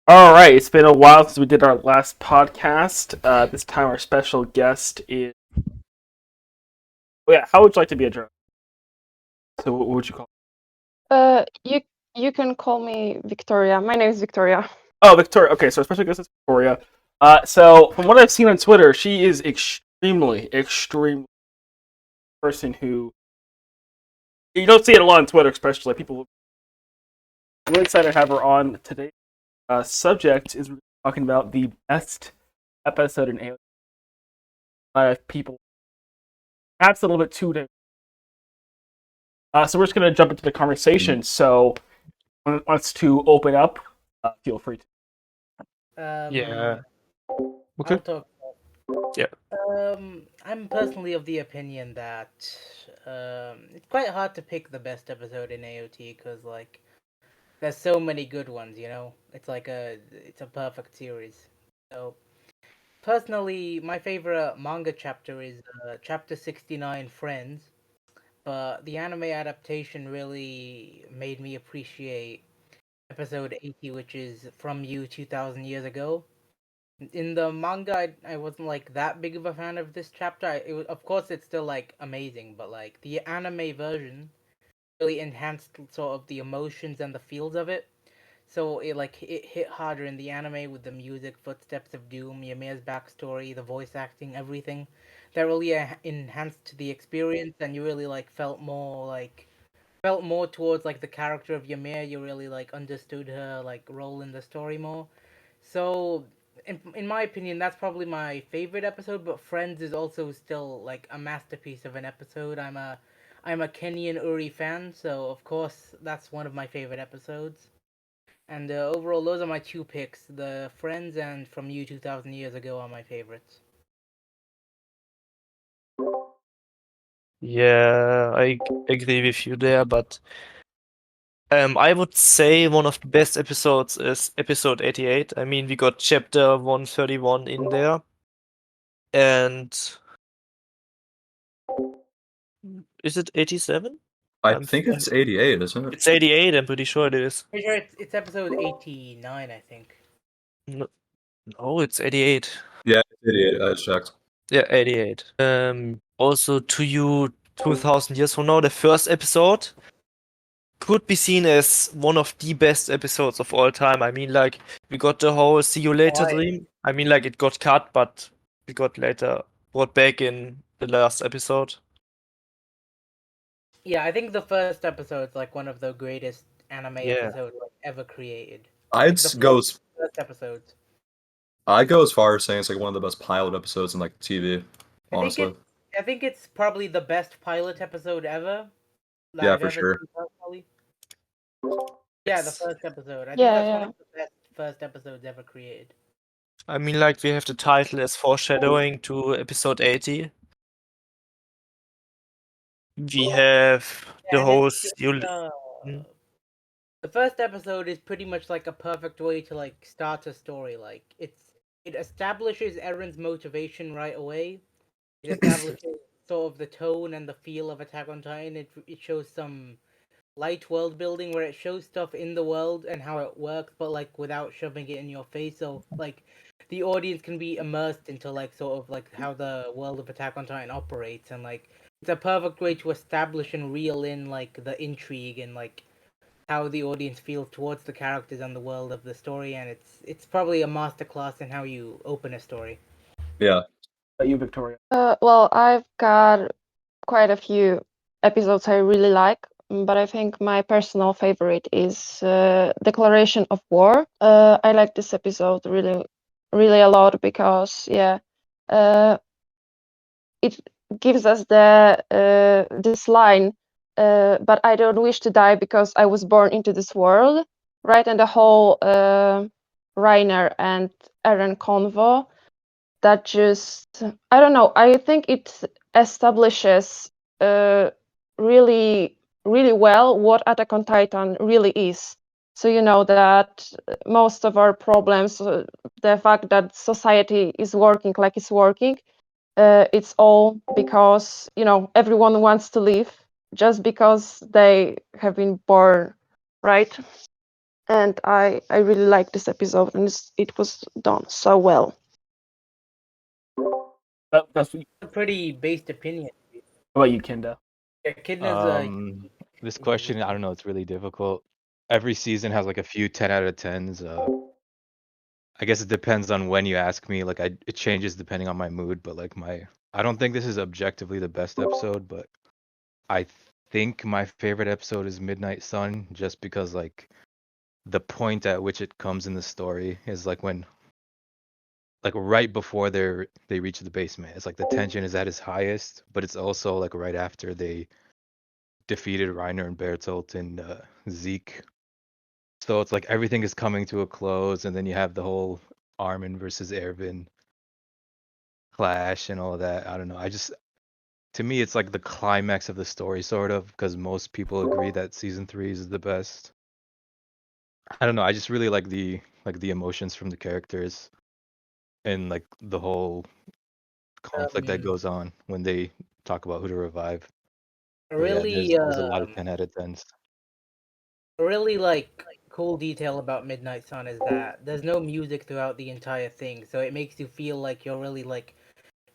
All right, it's been a while since we did our last podcast. This time, our special guest is. Oh yeah, how would you like to be addressed? So, what would you call? You can call me Victoria. My name is Victoria. Oh, Victoria. Okay, so our special guest is Victoria. So from what I've seen on Twitter, she is extremely person who you don't see it a lot on Twitter, especially people. I'm really excited to have her on today. Subject is talking about the best episode in Alien. People perhaps a little bit too. So we're just gonna jump into the conversation. So who wants to open up? Feel free to. Yeah. Um, Okay. I'll talk. Yeah. I'm personally of the opinion that it's quite hard to pick the best episode in AOT because there's so many good ones. It's a perfect series. So personally, my favorite manga chapter is chapter 69, Friends. But the anime adaptation really made me appreciate episode 80, which is From You 2000 Years Ago. In the manga, I wasn't like that big of a fan of this chapter. Of course, it's still like amazing, but like the anime version really enhanced sort of the emotions and the feels of it. So it hit harder in the anime with the music, footsteps of doom, Ymir's backstory, the voice acting, everything. That really enhanced the experience, and you really felt more towards like the character of Ymir. You really like understood her like role in the story more. So, in my opinion, that's probably my favorite episode. But Friends is also still like a masterpiece of an episode. I'm a Kenyan Uri fan, so of course that's one of my favorite episodes. And overall, those are my two picks. The Friends and From You 2000 Years Ago are my favorites. Yeah, agree with you there, but I would say one of the best episodes is episode 88. I mean, we got chapter 131 in there, and is it 87? I I'm think it's 88, isn't it? It's 88. I'm pretty sure it is. Pretty sure it's episode 89, I think. No, no, it's 88. Yeah, it's 88. I checked. Yeah, 88. Also to you, 2000 years from now, the first episode could be seen as one of the best episodes of all time. I mean, like, we got the whole See You Later Why? dream. I mean, like, it got cut, but we got later brought back in the last episode. Yeah, I think the first episode's like one of the greatest anime Yeah. episodes like ever created. I'd Like the go. first episodes. I go as far as saying it's like one of the best pilot episodes in like TV. I think Honestly, it. I think it's probably the best pilot episode ever that yeah, I've for ever sure. seen personally. Yeah, the It's, first episode. I think Yeah, that's one yeah. of the best first episodes ever created. I mean, like, we have the title as foreshadowing to episode 80. We have the And it's whole just See You. Hmm? the first episode is pretty much like a perfect way to like start a story. It establishes Aaron's motivation right away. It establishes sort of the tone and the feel of Attack on Titan. It shows some light world building where it shows stuff in the world and how it works, but like without shoving it in your face. So like the audience can be immersed into like sort of like how the world of Attack on Titan operates, and like it's a perfect way to establish and reel in like the intrigue and like how the audience feels towards the characters and the world of the story. And it's probably a masterclass in how you open a story. Yeah, You, Victoria. Well, I've got quite a few episodes I really like, but I think my personal favorite is Declaration of War. I like this episode really, really a lot because, yeah, uh, it gives us this line, but I don't wish to die because I was born into this world, right? And the whole Reiner and Eren convo that just, I don't know, I think it establishes really, really well what Attack on Titan really is. So you know that most of our problems, the fact that society is working like it's working, it's all because everyone wants to live just because they have been born, right? and I really liked this episode, and it was done so well. That's what A pretty based opinion. about you, Kenda. Echidna's This question, I don't know, it's really difficult. Every season has like a few 10 out of 10s. I guess it depends on when you ask me. Like it changes depending on my mood, but like I don't think this is objectively the best episode, but I think my favorite episode is Midnight Sun just because like the point at which it comes in the story is like when like right before they reach the basement. It's like the tension is at its highest, but it's also like right after they defeated Reiner and Bertolt and Zeke. So it's like everything is coming to a close, and then you have the whole Armin versus Erwin clash and all of that. I don't know. To me, it's like the climax of the story, sort of, because most people agree that season 3 is the best. I don't know. I just really like the emotions from the characters and like the whole conflict that goes on when they talk about who to revive. But yeah, really there's a lot of 10 out of 10s. really like cool detail about Midnight Sun is that there's no music throughout the entire thing, so it makes you feel like you're really like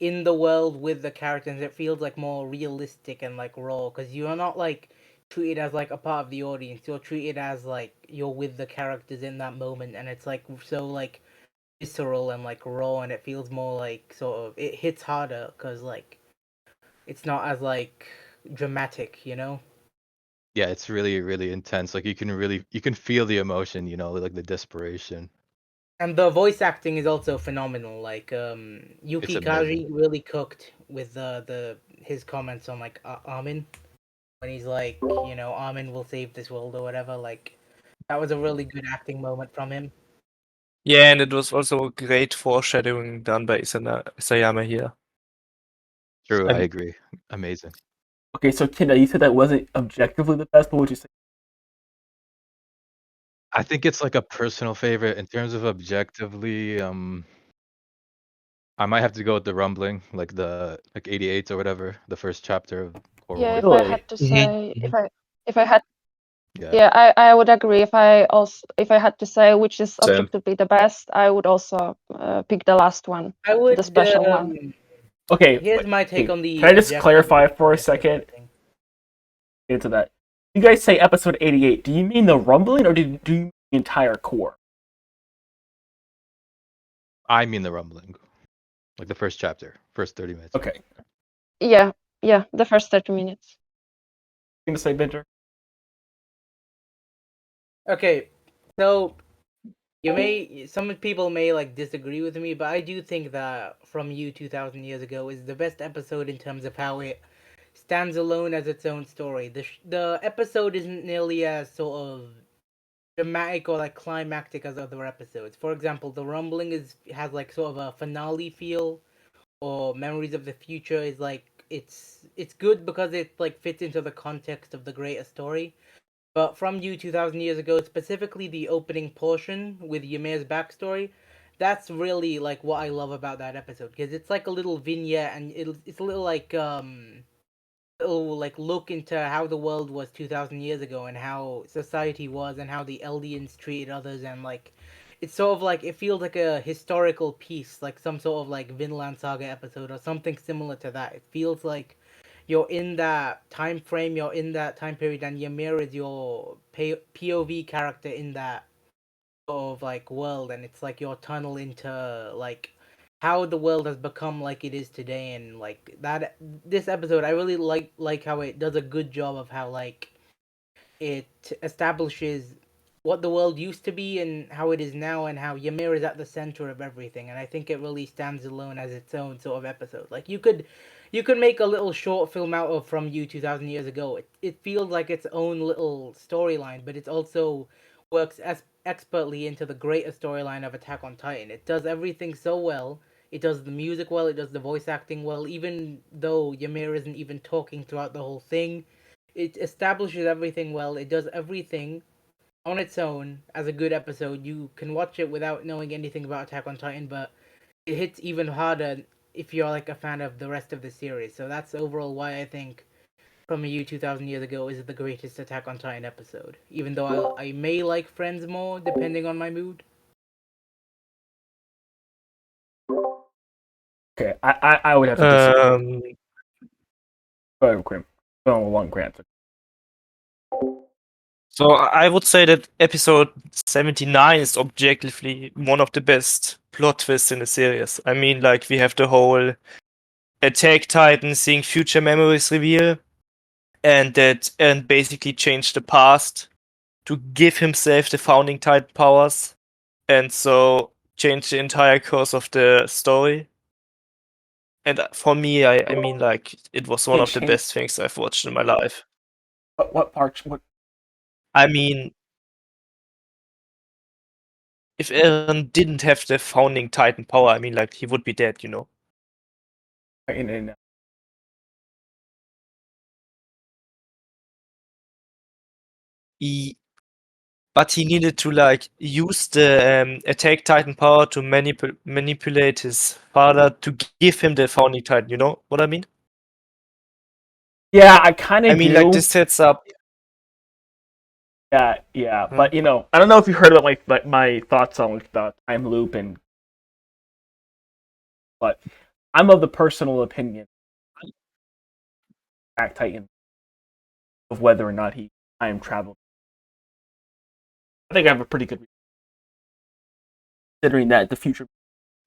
in the world with the characters. It feels like more realistic and like raw because you're not like treated as like a part of the audience. You're treated as like you're with the characters in that moment, and it's like so like visceral and like raw, and it feels more like sort of it hits harder because like it's not as like dramatic, you know. Yeah, it's really, really intense. Like you can feel the emotion, like the desperation. And the voice acting is also phenomenal. Like It's Yuki amazing. Kaji really cooked with the his comments on like Armin when he's like, Armin will save this world or whatever. Like that was a really good acting moment from him. Yeah, and it was also great foreshadowing done by Isayama here. True, I And agree. Amazing. Okay, so Kenda, you said that wasn't objectively the best. What would you say? I think it's like a personal favorite in terms of objectively. I might have to go with the rumbling, like the 88 or whatever, the first chapter of Core Yeah, War. if I Really? had to Mhm, say, mhm. if I had, Yeah. yeah, I would agree. If I had to say which is Same. objectively the best, I would also pick the last one, I would. the special one. Okay, Here's wait, my take hey, on the can I just objective clarify for a episode second thing. into that? You guys say episode 88. Do you mean the rumbling or do you mean the entire core? I mean the rumbling, like the first chapter, first 30 minutes. Okay. Yeah, the first 30 minutes. You gonna say Bender? Okay, so some people may like disagree with me, but I do think that From You 2000 Years Ago is the best episode in terms of how it stands alone as its own story. The episode isn't nearly as sort of dramatic or like climactic as other episodes. For example, The Rumbling has like sort of a finale feel, or Memories of the Future is like it's good because it like fits into the context of the greater story. But From You 2000 Years Ago, specifically the opening portion with Ymir's backstory, that's really like what I love about that episode because it's like a little vignette and it's a little like look into how the world was 2000 years ago and how society was and how the Eldians treated others, and like it's sort of like it feels like a historical piece, like some sort of like Vinland Saga episode or something similar to that. It feels like you're in that time frame, you're in that time period, and Ymir is your POV character in that sort of like world, and it's like your tunnel into like how the world has become like it is today. And like that, this episode I really like how it does a good job of how like it establishes what the world used to be and how it is now, and how Ymir is at the center of everything. And I think it really stands alone as its own sort of episode. Like you could make a little short film out of From You 2000 Years Ago. It feels like its own little storyline, but it also works as expertly into the greater storyline of Attack on Titan. It does everything so well. It does the music well, it does the voice acting well, even though Ymir isn't even talking throughout the whole thing. It establishes everything well. It does everything on its own as a good episode. You can watch it without knowing anything about Attack on Titan, but it hits even harder if you're like a fan of the rest of the series. So that's overall why I think from you 2,000 years ago is the greatest Attack on Titan episode. Even though I may like Friends more, depending on my mood. Okay, I would have to disagree. Go ahead, Grim. Go on, Grant. So I would say that episode 79 is objectively one of the best plot twists in the series. I mean, like, we have the whole Attack Titan seeing future memories reveal, and that Eren basically changed the past to give himself the founding Titan powers, and so change the entire course of the story. And for me, I mean, like, it was one of the best things I've watched in my life. What parts? What? I mean, if Eren didn't have the founding Titan power, I mean, like, he would be dead, you know? But he needed to, like, use the Attack Titan power to manipulate his father to give him the founding Titan, you know what I mean? Yeah, I kind of I mean, do. like, this sets up... Yeah, but you know, I don't know if you heard about my thoughts on like, the time loop but I'm of the personal opinion, Attack Titan, of whether or not he time traveled. I think I have a pretty good reason, considering that the future.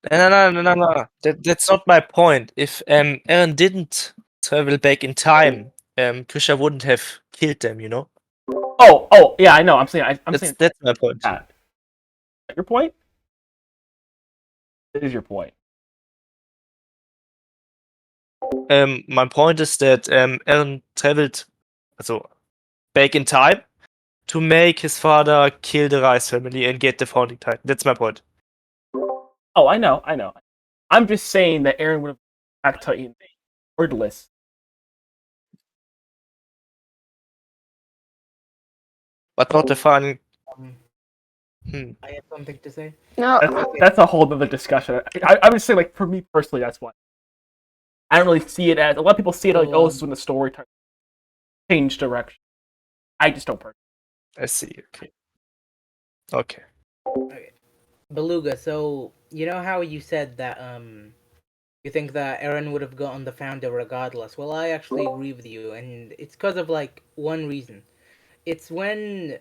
No. That's not my point. If Eren didn't travel back in time, Grisha wouldn't have killed them, you know? Oh, yeah, I know. I'm saying That's my point. that. Is that your point? It is your point. My point is that Eren traveled back in time to make his father kill the Rice family and get the founding Titan. That's my point. Oh, I know. I'm just saying that Eren would have Attack Titan wordless. But not the founding. I have something to say. No, That's a whole other discussion. I would say, like, for me personally, that's why. I don't really see it as a lot of people see it like, oh, this is when the story changed direction. I just don't personally. I see. Okay. Beluga, so you know how you said that you think that Eren would have gotten the founder regardless. Well, I actually agree with you, and it's because of like one reason. It's when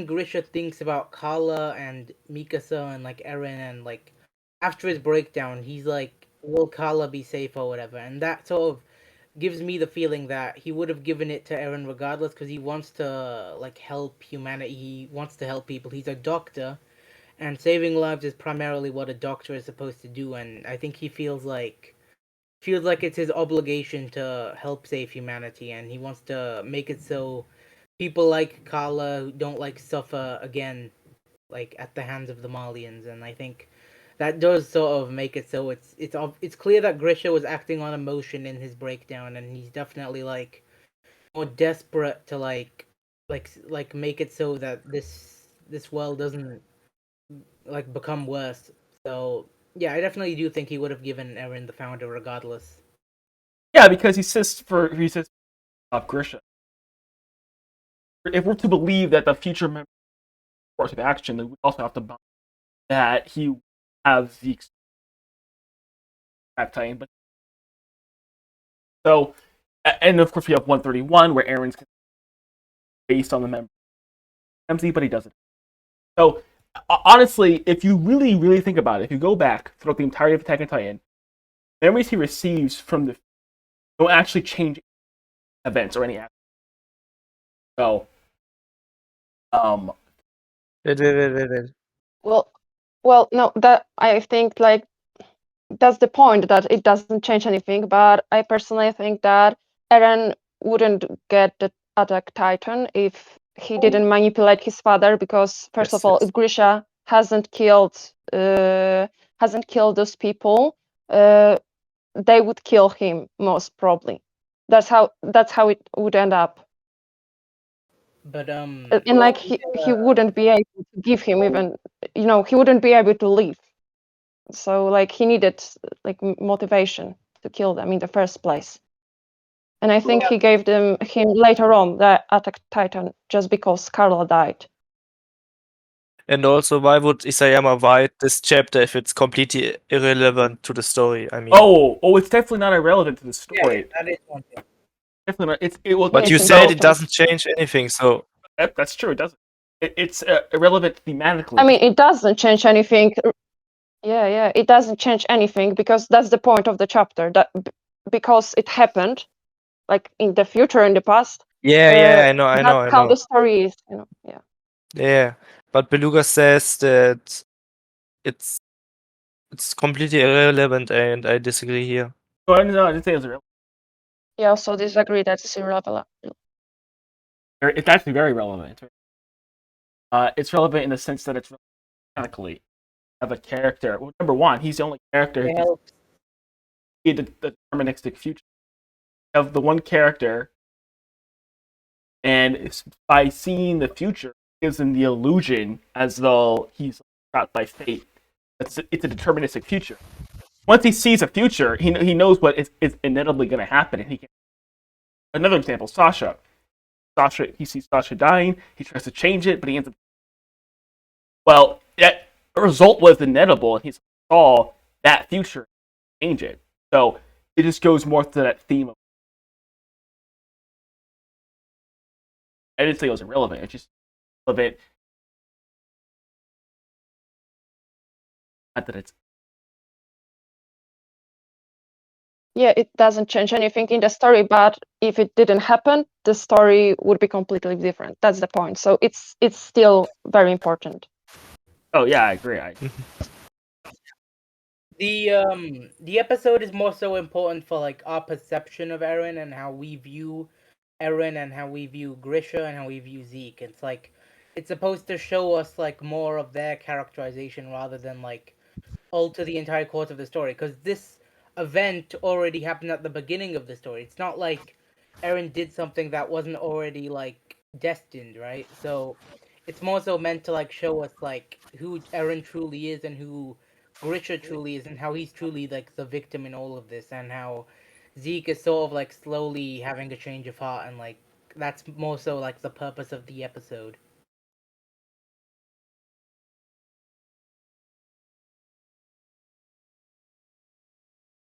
Grisha thinks about Kala and Mikasa and like Eren, and like after his breakdown, he's like, will Kala be safe or whatever? And that sort of gives me the feeling that he would have given it to Eren regardless because he wants to like help humanity. He wants to help people. He's a doctor, and saving lives is primarily what a doctor is supposed to do. And I think he feels like it's his obligation to help save humanity, and he wants to make it so people like Kala who don't like suffer again, like at the hands of the Malians. And I think that does sort of make it so it's clear that Grisha was acting on emotion in his breakdown, and he's definitely like more desperate to like make it so that this world doesn't like become worse. So yeah, I definitely do think he would have given Eren the founder regardless. Yeah, because he says Grisha. If we're to believe that the future member course of action, then we also have to believe that he has the Attack Titan. But so, and of course we have 131 where Eren's based on the member MC, but he doesn't. So honestly, if you really, really think about it, if you go back throughout the entirety of Attack on Titan, memories he receives from the don't actually change events or any action. So, well, no, that I think like that's the point, that it doesn't change anything. But I personally think that Eren wouldn't get the Attack Titan if he didn't manipulate his father, because first of all, if Grisha hasn't killed those people, they would kill him most probably. That's how it would end up. But And like he wouldn't be able to give him even, he wouldn't be able to leave. So like he needed like motivation to kill them in the first place. And I think he gave him later on the Attack Titan just because Carla died. And also, why would Isayama write this chapter if it's completely irrelevant to the story? I mean, Oh, it's definitely not irrelevant to the Yeah, story. that is one thing. Definitely not. It will. but It's you said it important. doesn't change anything, so That's true. It doesn't. It's irrelevant thematically. I mean, it doesn't change anything. Yeah, it doesn't change anything because that's the point of the chapter. That because it happened, like in the future, in the past. yeah, I know. That's how the story is. Yeah. Yeah, but Beluga says that it's completely irrelevant, and I disagree here. No, I didn't say it was irrelevant. Yeah. Also disagree that it's irrelevant. It's actually very relevant. It's relevant in the sense that it's mechanically of a character. Well, number one, he's the only character who It can helps. see the deterministic future of the one character, and by seeing the future, it gives him the illusion as though he's trapped by fate. It's a deterministic future. Once he sees a future, he knows what is inevitably going to happen, and he can. Another example, Sasha. He sees Sasha dying. He tries to change it, but he ends up. Well, that result was inevitable, and he saw that future change it. So it just goes more to that theme of. I didn't say it was irrelevant. It's just relevant. Not that it's. Yeah, it doesn't change anything in the story, but if it didn't happen, the story would be completely different. That's the point. So it's still very important. Oh yeah, I agree. The episode is more so important for like our perception of Eren and how we view Eren and how we view Grisha and how we view Zeke. It's like it's supposed to show us like more of their characterization rather than like alter the entire course of the story, because this event already happened at the beginning of the story. It's not like Eren did something that wasn't already like destined, right? So it's more so meant to like show us like who Eren truly is and who Grisha truly is and how he's truly like the victim in all of this, and how Zeke is sort of like slowly having a change of heart, and like that's more so like the purpose of the episode.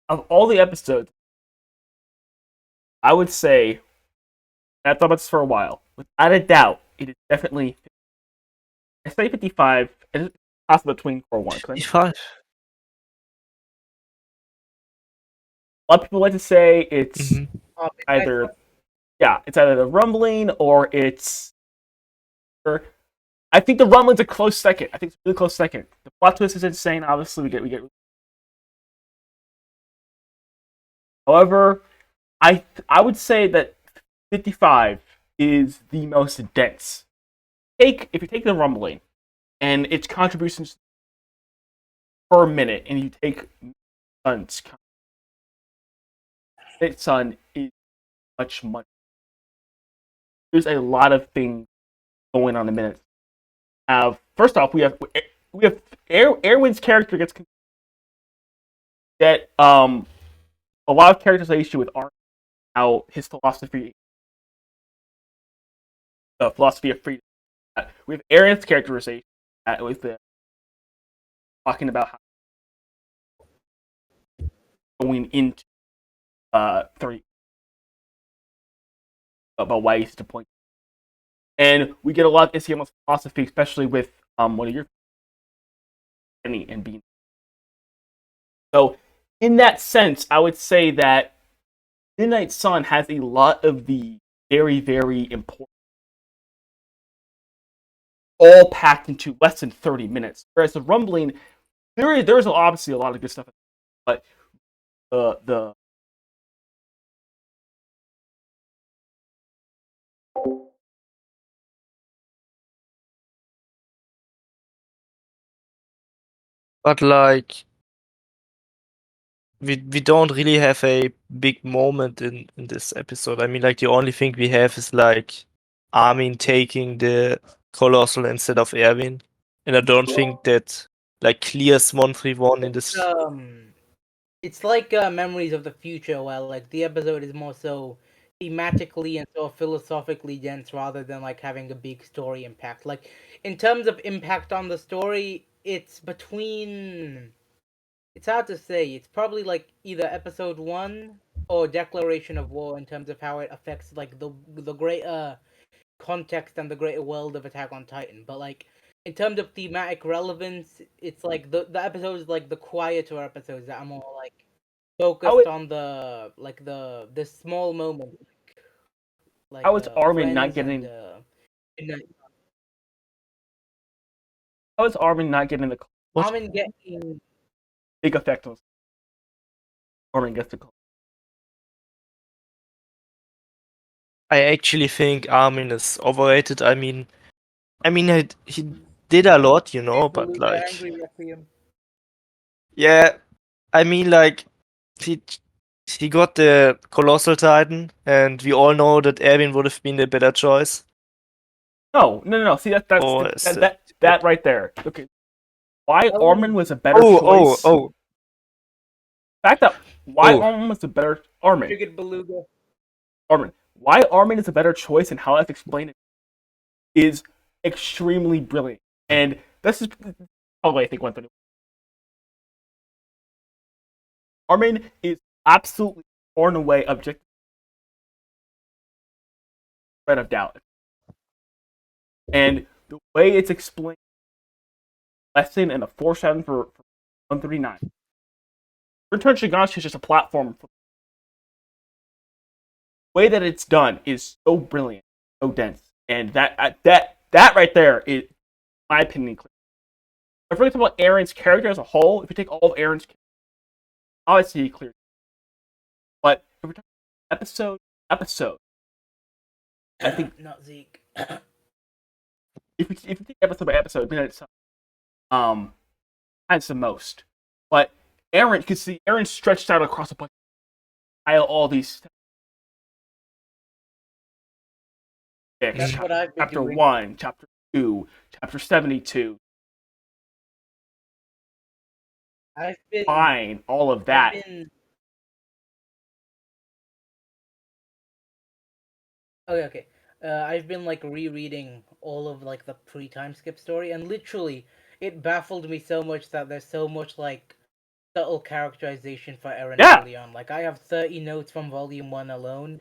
Of all the episodes, I would say, and I've thought about this for a while, without a doubt, it is definitely. I say 55, and it's toss between Core 1. 'Cause I know 55. a lot of people like to say it's Mhm. either, it's either the rumbling or it's. I think the rumbling's a close second. I think it's a really close second. The plot twist is insane. Obviously, we get. However, I would say that 55 is the most dense. If you take the rumbling and its contributions per minute, and you take Sun's Sun is much. There's a lot of things going on in minutes. First off, we have Erwin's character gets that a lot of characterization with Arn, how his philosophy of freedom. We have Aaron's characterization with the talking about how going into 30 about why he's to point. And we get a lot of Isayama's philosophy, especially with one of your and being. So in that sense, I would say that Midnight Sun has a lot of the very, very important, all packed into less than 30 minutes. Whereas the rumbling, there is obviously a lot of good stuff, but the But like we don't really have a big moment in this episode. I mean, like the only thing we have is like Armin taking the Colossal instead of Erwin, and I don't think that like clears 131 in this. It's like Memories of the Future, where like the episode is more so thematically and sort of philosophically dense rather than like having a big story impact. Like in terms of impact on the story, it's between. It's hard to say. It's probably like either episode 1 or Declaration of War in terms of how it affects like the greater context and the greater world of Attack on Titan. But like in terms of thematic relevance, it's like the episodes like the quieter episodes that are more like focused on the small moments How like is Armin not friends and getting? Midnight- How is Armin not getting the What? Armin getting big effect on? Armin gets the. I actually think Armin is overrated. He did a lot, but Beluga like, Angry Requiem. yeah, like he he got the Colossal Titan, and we all know that Erwin would have been the better choice. No. See Or is it- that right there. Okay, why Oh. Armin was a better Oh, choice? oh. The fact that why Oh. Armin was a better Armin. Triggered Beluga. Why Armin is a better choice and how that's explained is extremely brilliant. And this is probably I think one thing. Armin is absolutely far and away objective spread of doubt. And the way it's explained, lesson and a foreshadowing for 139. Return Shiganshi is just a platform. The way that it's done is so brilliant, so dense, and that right there is, in my opinion, clear. If we're talking about Aaron's character as a whole, if you take all of Aaron's character, obviously clear. But if we're talking episode, I think Not Zeke. if you take episode by episode, Midnight Sun has the most. But Aaron, you can see Aaron stretched out across a bunch of all these. That's what I've been Chapter doing. 1, Chapter 2, Chapter 72. I've been Fine, all of that. Okay. I've been like rereading all of like the pre-time skip story, and literally, it baffled me so much that there's so much like subtle characterization for Eren Yeah. early on. Like I have 30 notes from Volume 1 alone,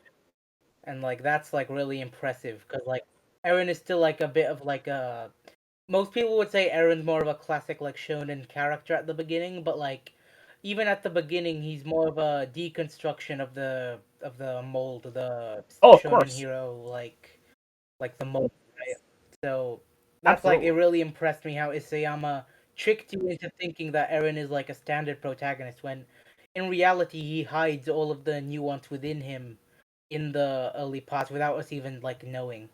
and like that's like really impressive because like Eren is still like a bit of like a. Most people would say Eren's more of a classic like shonen character at the beginning, but like even at the beginning, he's more of a deconstruction of the mold, the Oh, of shonen course. hero like the mold. Right? So that's like it Absolutely. really impressed me how Isayama tricked you into thinking that Eren is like a standard protagonist when in reality he hides all of the nuance within him in the early parts without us even like knowing.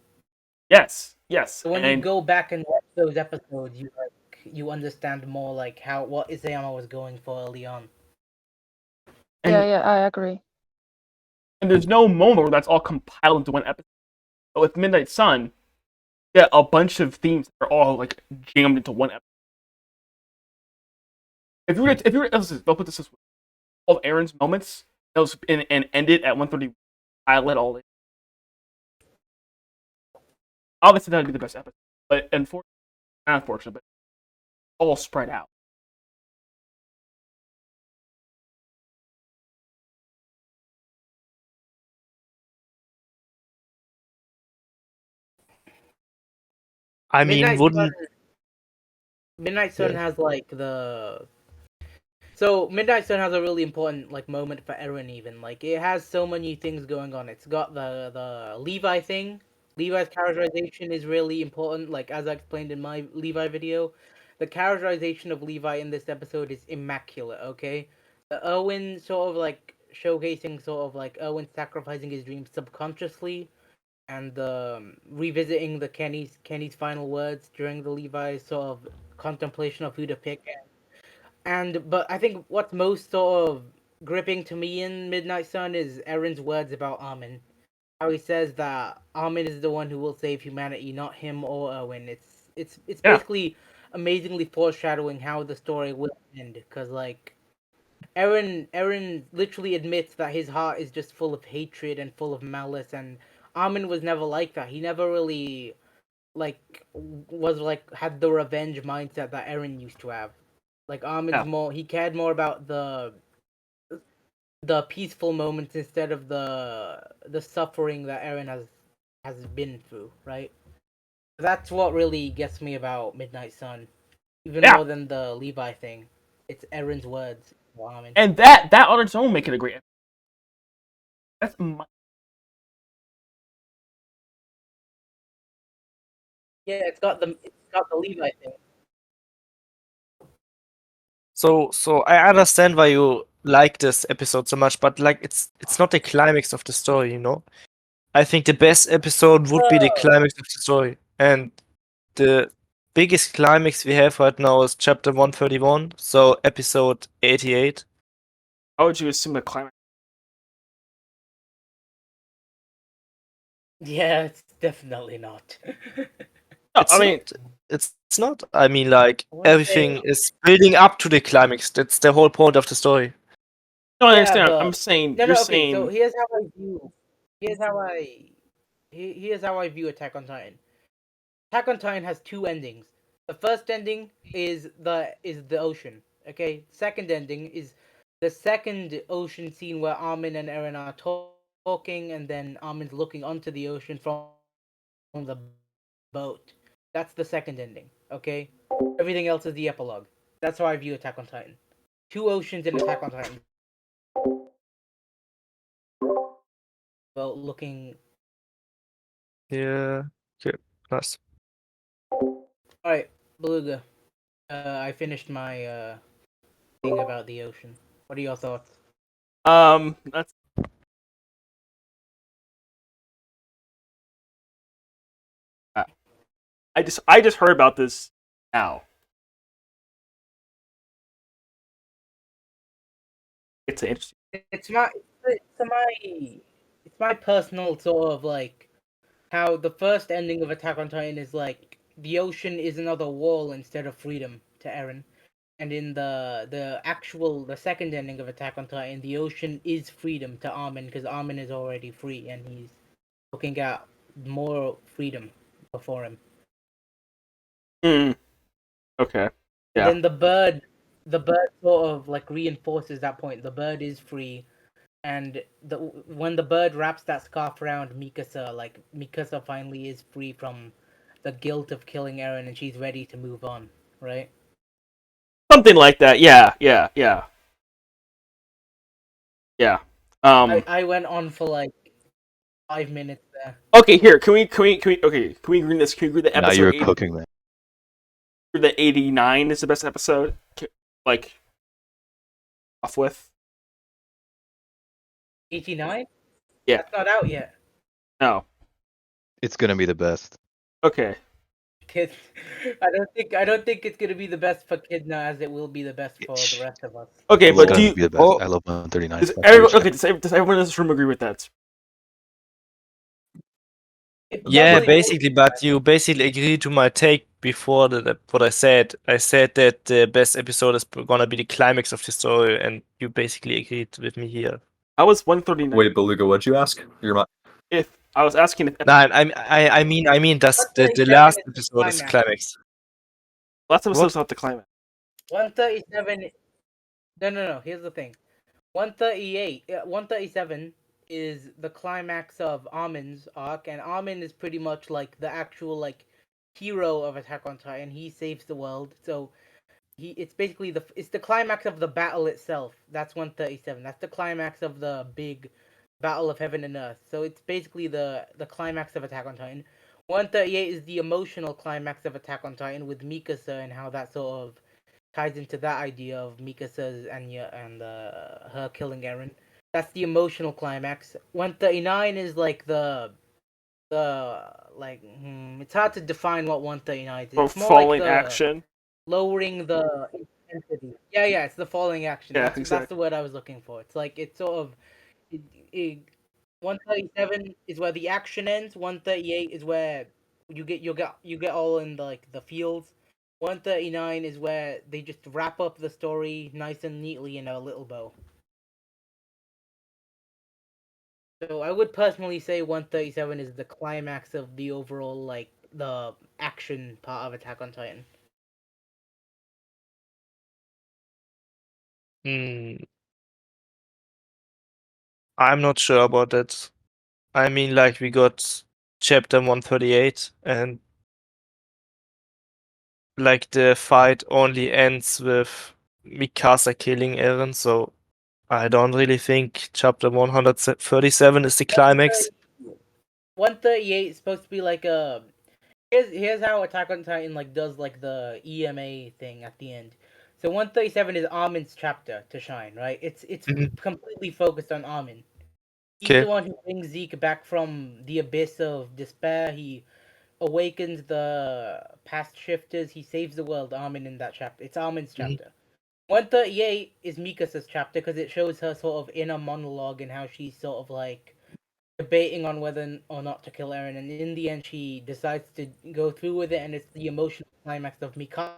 Yes. So when you And go back and watch those episodes, you understand more like what Isayama was going for early on. Yeah, I agree. and there's no moment where that's all compiled into one episode. But with Midnight Sun, yeah, a bunch of themes are all like jammed into one episode. If you were I'll put this way. All of Aaron's moments and end it at 130, pilot all in. Obviously, that would be the best episode, but unfortunately, but all spread out. I mean, Midnight wouldn't Sun, Midnight Sun Yeah. has like so Midnight Sun has a really important like moment for Eren even. Like it has so many things going on. It's got the Levi thing. Levi's characterization is really important. Like as I explained in my Levi video, the characterization of Levi in this episode is immaculate, okay? The Owen sort of like showcasing sort of like Owen sacrificing his dreams subconsciously and revisiting the Kenny's final words during the Levi's sort of contemplation of who to pick. But I think what's most sort of gripping to me in Midnight Sun is Eren's words about Armin. How he says that Armin is the one who will save humanity, not him or Owen. It's Yeah. basically amazingly foreshadowing how the story will end. Cause like Eren literally admits that his heart is just full of hatred and full of malice, and Armin was never like that. He never really was had the revenge mindset that Eren used to have. Like Armin's Yeah. more, he cared more about the peaceful moments instead of the suffering that Eren has been through, right? That's what really gets me about Midnight Sun, even Yeah. more than the Levi thing. It's Eren's words for Armin. And that on its own make it a great. That's my, Yeah, it's got the Levi thing. So I understand why you like this episode so much, but like it's not the climax of the story, you know? I think the best episode would be the climax of the story. And the biggest climax we have right now is chapter 131, so episode 88. how would you assume a climax? Yeah, it's definitely not. No, It's I mean, not, it's not. I mean, like, I wanna everything say- is building up to the climax. That's the whole point of the story. no, I Yeah, understand. but- I'm saying No, you're no, okay, saying so here's how I view. Here's how I view Attack on Titan. Attack on Titan has two endings. The first ending is the ocean. Okay. Second ending is the second ocean scene where Armin and Eren are talking, and then Armin's looking onto the ocean from the boat. That's the second ending. Okay. Everything else is the epilogue. That's how I view Attack on Titan. Two oceans in Attack on Titan. Well, looking. Yeah. Okay. Nice. All right, Beluga. I finished my thing about the ocean. What are your thoughts? that's I just heard about this now. It's an interesting. It's my personal sort of like how the first ending of Attack on Titan is like the ocean is another wall instead of freedom to Eren, and in the second ending of Attack on Titan, the ocean is freedom to Armin because Armin is already free and he's looking at more freedom before him. Hmm. Okay. Yeah. And then the bird sort of like reinforces that point. The bird is free, and when the bird wraps that scarf around Mikasa, like Mikasa finally is free from the guilt of killing Eren, and she's ready to move on, right? Something like that. Yeah. Yeah. Yeah. Yeah. I went on for like 5 minutes there. Okay. Here. Can we agree on this? Can we agree that Now episode you're 80, cooking, man. that 89 is the best episode? Like off with. 89? Yeah. That's not out yet. No. It's gonna be the best. Okay. Kid, I don't think it's gonna be the best for Kidna as it will be the best for the rest of us. Okay, It's but gonna do you? be the best. Oh. I love 139. Does Fuck everyone, you, okay, does everyone in this room agree with that? Yeah, Probably- basically, but you basically agreed to my take before what I said. I said that the best episode is gonna be the climax of the story, and you basically agreed with me here. I was 139. Wait, Beluga, what'd you ask? If I was asking if No, I mean that's the 137 last is the episode is climax. climax. last episode What? was not the climax. 137. No. Here's the thing. 137 is the climax of Armin's arc, and Armin is pretty much like the actual like hero of Attack on Titan. He saves the world, so it's basically it's the climax of the battle itself. That's 137. That's the climax of the big battle of heaven and earth. So it's basically the climax of Attack on Titan. 138 is the emotional climax of Attack on Titan with Mikasa and how that sort of ties into that idea of Mikasa's and her killing Eren. That's the emotional climax. 139 is like the like it's hard to define what 139 is. Or It's more falling like the action. lowering the intensity. Yeah, it's the falling action. Yeah, That's exactly. the word I was looking for. It's like it's sort of it, 137 is where the action ends. 138 is where you get all in the fields. 139 is where they just wrap up the story nice and neatly in a little bow. So I would personally say 137 is the climax of the overall, like, the action part of Attack on Titan. I'm not sure about that. I mean, like, we got chapter 138, and like the fight only ends with Mikasa killing Eren, so I don't really think chapter 137 is the climax. 138 is supposed to be like a. Here's how Attack on Titan like does like the EMA thing at the end. So 137 is Armin's chapter to shine, right? It's Mhm. completely focused on Armin. He's Okay. the one who brings Zeke back from the abyss of despair. He awakens the past shifters. He saves the world. Armin in that chapter. It's Armin's Mhm. chapter. 138 is Mikasa's chapter because it shows her sort of inner monologue and how she's sort of like debating on whether or not to kill Eren, and in the end, she decides to go through with it, and it's the emotional climax of Mikasa.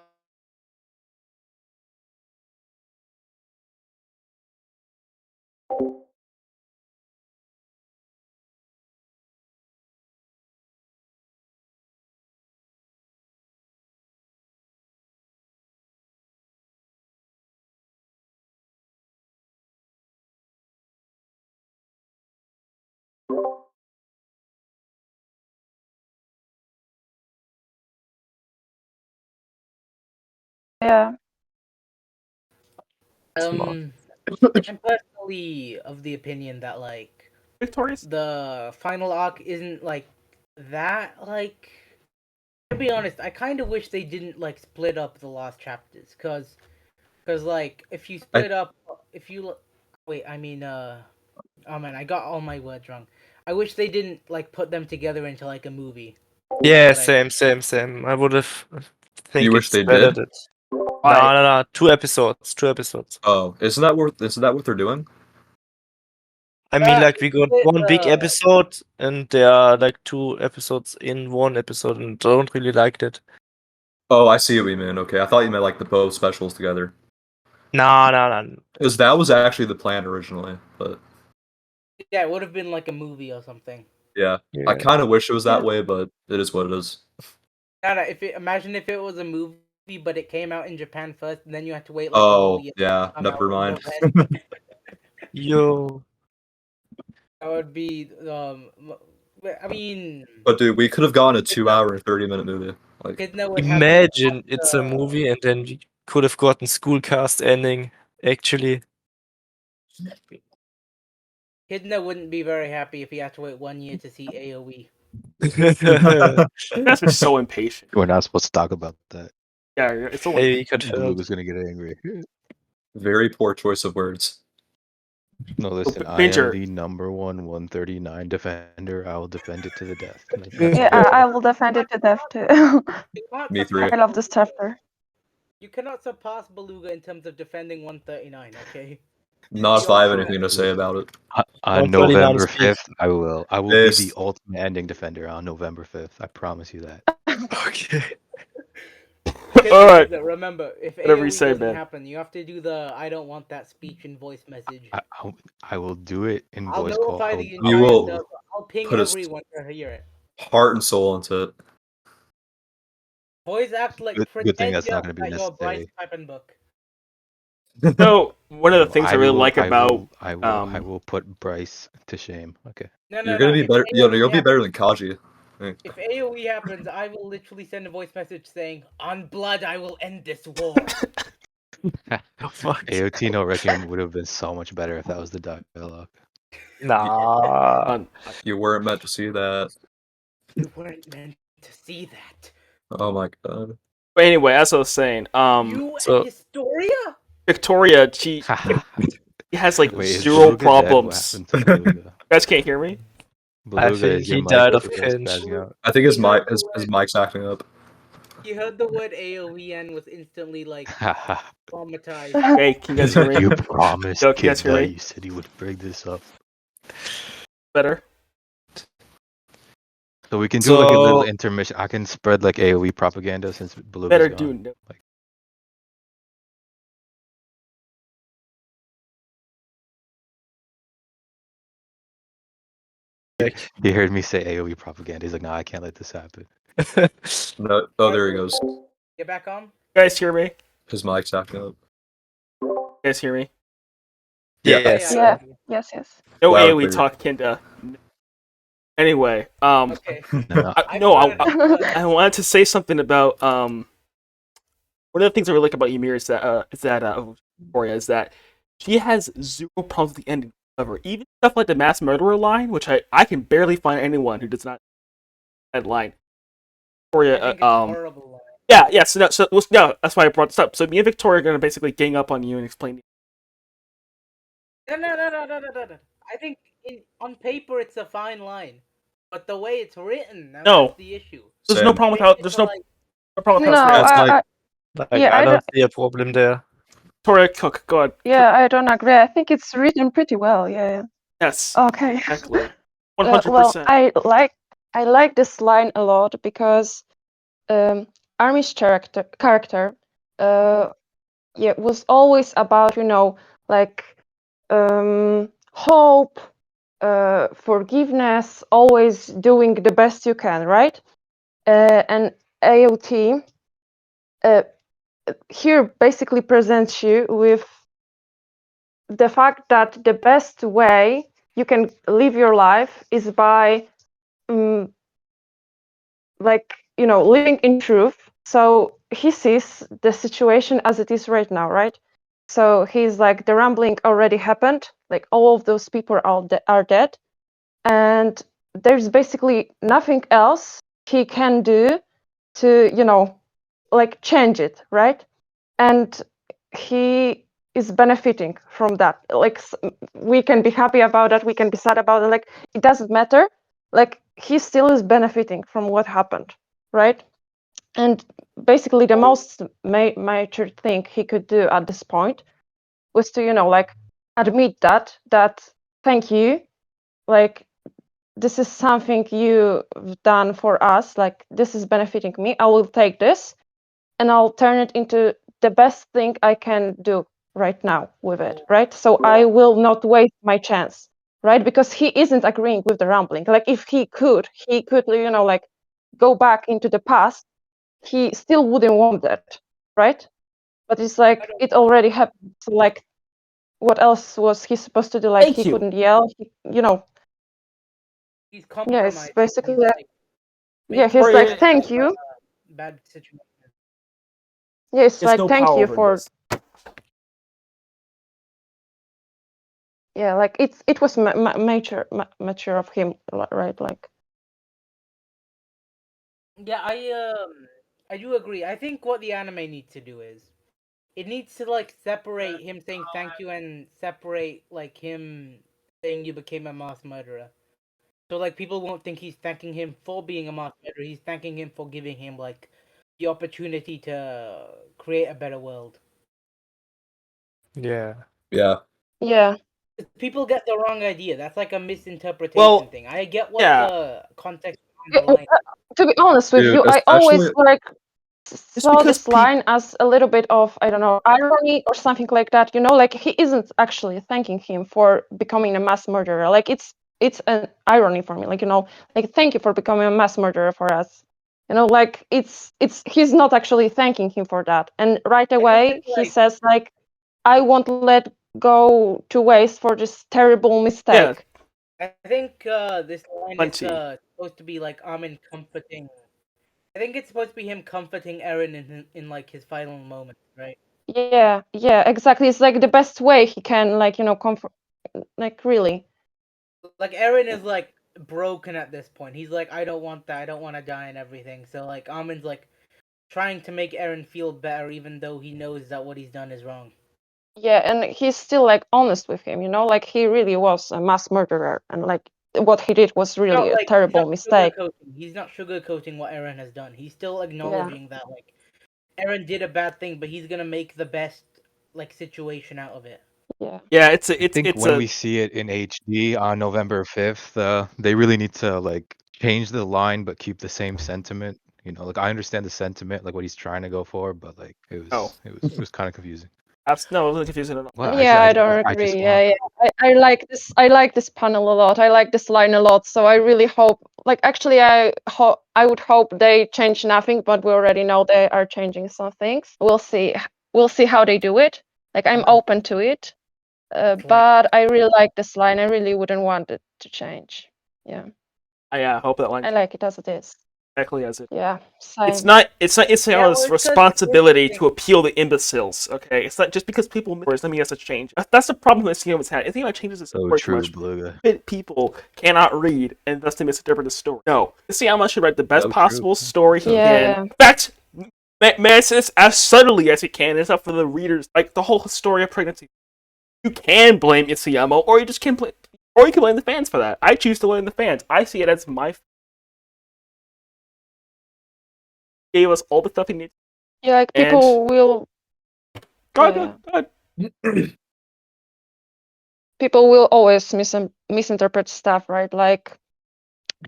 Yeah. Smart. I'm personally of the opinion that like Victorious. the final arc isn't like that. Like, to be honest, I kind of wish they didn't like split up the last chapters, cause like if you split up, if you wait, I mean oh man, I got all my words wrong. I wish they didn't like put them together into like a movie. Yeah, But same. I would have think You wish it's they better did? that. Why? No. 2 episodes. Oh, isn't that what they're doing? I mean, Yeah, like, we got one big episode, and there are like 2 episodes in one episode, and I don't really like that. Oh, I see what you mean. Okay, I thought you meant like the both specials together. No. Because that was actually the plan originally, but yeah, it would have been like a movie or something. yeah, I Yeah. kind of wish it was that way, but it is what it is. No, imagine if it was a movie, but it came out in Japan first, and then you had to wait like a whole Oh, year. yeah, come never out in mind. the West. Yo. That would be I mean, But dude, we could have gone a 2 hour and 30-minute movie. Like, Kidna would have Imagine it's a movie, and then we could have gotten school cast ending, actually. Kidna wouldn't be very happy if he had to wait 1 year to see AOE. You guys are so impatient. We're not supposed to talk about that. Yeah, it's only. Hey, we could Beluga's gonna get angry. very poor choice of words. No, listen, I Major. am the number 139 defender. I will defend it to the death. Like, Yeah, I will defend it to death too. You cannot Me surpass- three. I love this chapter. You cannot surpass Beluga in terms of defending 139. Okay. Not if I have anything to say about it. On 139 November is peak. 5th, I will be Yes. the ultimate ending defender on November 5th. I promise you that. Okay. All right. Remember, if Whatever you AOE say, doesn't man. happen, you have to do the "I don't want that" speech and voice message. I will do it in I'll voice call. notify the You entire will server. I'll ping put a everyone to hear it. Heart and soul into it. Voice act like Good thing pretend that's not gonna be that you're Bryce necessary. Pippenbook. So one of the things I really will- like about I um, will put Bryce to shame. Okay. No, You're gonna be if better. AOE You'll be happens- better than Kaji. If AOE happens, I will literally send a voice message saying, "On blood, I will end this war." Fuck. AOT no Requiem would have been so much better if that was the dialogue. Nah. fun. You weren't meant to see that. You weren't meant to see that. Oh my god. But anyway, as I was saying, You so- and Historia? Victoria, she has like Wait, is 0 Beluga dead? What problems. happened to You Beluga? guys can't hear me? Beluga, think is your he mic died of still cringe. spazzing out? I think his mic's acting up. You heard the word AOE and was instantly like traumatized. Hey, can you guys hear me? You promised, Yo, can you guys hear Kidna. me? You said you would bring this up. Better? So we can do like a little So intermission. I can spread like AoE propaganda since Beluga's Better gone. do. Like, he heard me say AoE propaganda. He's like, "No, I can't let this happen." No, oh, there he goes. Get back on. You guys hear me? His mic's acting up. You guys hear me? yes. Yeah. Yes. No Loud and AoE clear. talk, Kinda. Anyway, Okay. No, I wanted to say something about one of the things I really like about Ymir is that Victoria is that she has zero problems with the ending ever. Even stuff like the mass murderer line, which I can barely find anyone who does not that line. I Victoria, think it's a horrible line. yeah. So that's why I brought this up. So me and Victoria are gonna basically gang up on you and explain. No. I think on paper it's a fine line, but the way it's written, No. that's the issue. There's no Same. problem with how. It's There's no like- problem with No, how it's written. It's like- Like, Yeah, I I don't don't- see a problem there. Victoria, Cook, go ahead. Yeah, I don't agree. I think it's written pretty well. Yeah. Yes, Okay. exactly. Well, 100%. I like this line a lot because Army's character was always about, like hope, forgiveness, always doing the best you can, right? And AOT here basically presents you with the fact that the best way you can live your life is by living in truth. So he sees the situation as it is right now, right? So he's like, the rambling already happened, like all of those people are dead, and there's basically nothing else he can do to like change it, right? And he is benefiting from that. Like, we can be happy about it, we can be sad about it, like it doesn't matter. Like, he still is benefiting from what happened, right? And basically the most major thing he could do at this point was to like admit that thank you, like this is something you've done for us, like this is benefiting me, I will take this and I'll turn it into the best thing I can do right now with it, right? So I will not waste my chance, right? Because he isn't agreeing with the rambling. Like, if he could like go back into the past, he still wouldn't want that, right? But it's like it already happened. So like, what else was he supposed to do? Like, Thank he you. couldn't yell. He's Yeah, compromised. it's basically He's, like, yeah. He's Victoria- like, thank you. Bad situation. Yeah, it's There's like, no thank power you over for. this. Yeah, like it was mature of him, right? Like, Yeah, I do agree. I think what the anime needs to do is it needs to like separate him saying thank you and separate like him saying you became a mass murderer. So like people won't think he's thanking him for being a mass murderer. He's thanking him for giving him like the opportunity to create a better world. Yeah. Yeah. yeah, People get the wrong idea. That's like a misinterpretation thing. I get what yeah. the context behind the line. to be honest with Dude, you, I that's always actually- like saw because this line as a little bit of, I don't know, irony or something like that. Like, he isn't actually thanking him for becoming a mass murderer. Like, it's an irony for me. Like, like, thank you for becoming a mass murderer for us. Like, it's he's not actually thanking him for that. And right away think, he like- says, like, I won't let go to waste for this terrible mistake. I think this line Plenty. is supposed to be like Armin comforting. I think it's supposed to be him comforting Eren in like his final moments, right? Yeah, exactly. It's like the best way he can, like, comfort, like, really. Like Eren is like broken at this point. He's like, I don't want that. I don't want to die and everything. So like Armin's like trying to make Eren feel better, even though he knows that what he's done is wrong. Yeah, and he's still like honest with him, like he really was a mass murderer, and like what he did was really a terrible mistake. He's not sugarcoating what Eren has done. He's still acknowledging that like Eren did a bad thing, but he's gonna make the best like situation out of it. Yeah. Yeah, I think when we see it in HD on November 5th, they really need to like change the line but keep the same sentiment. You know, like I understand the sentiment, like what he's trying to go for, but like Oh. it was kind of confusing. No, it wasn't confusing at all. Well, Yeah, I don't I just agree. want- I like this. I like this panel a lot. I like this line a lot. So I really hope, like, actually, I would hope they change nothing, but we already know they are changing some things. We'll see. We'll see how they do it. Like, I'm open to it, but I really like this line. I really wouldn't want it to change. Yeah, I hope that line I like it as it is. exactly as it. Yeah, It's same. not Yeah, well, Isayama's it's 'cause responsibility here's the to appeal to imbeciles. Okay, it's not just because people doesn't mean he has to change. That's the problem that Isayama's had. Isayama changes his so story too true, much. Beluga. People cannot read and thus they misinterpret the story. No, Isayama should write the best So true. possible story he Yeah. can. In fact, man says this as subtly as he can. It's up for the readers. Like the whole story of pregnancy. You can blame Isayama, or you just can blame, or you can blame the fans for that. I choose to blame the fans. I see it as my gave us all the stuff he needs. Yeah, like And- people will. Go ahead, Yeah. go ahead. People will always misinterpret stuff, right? Like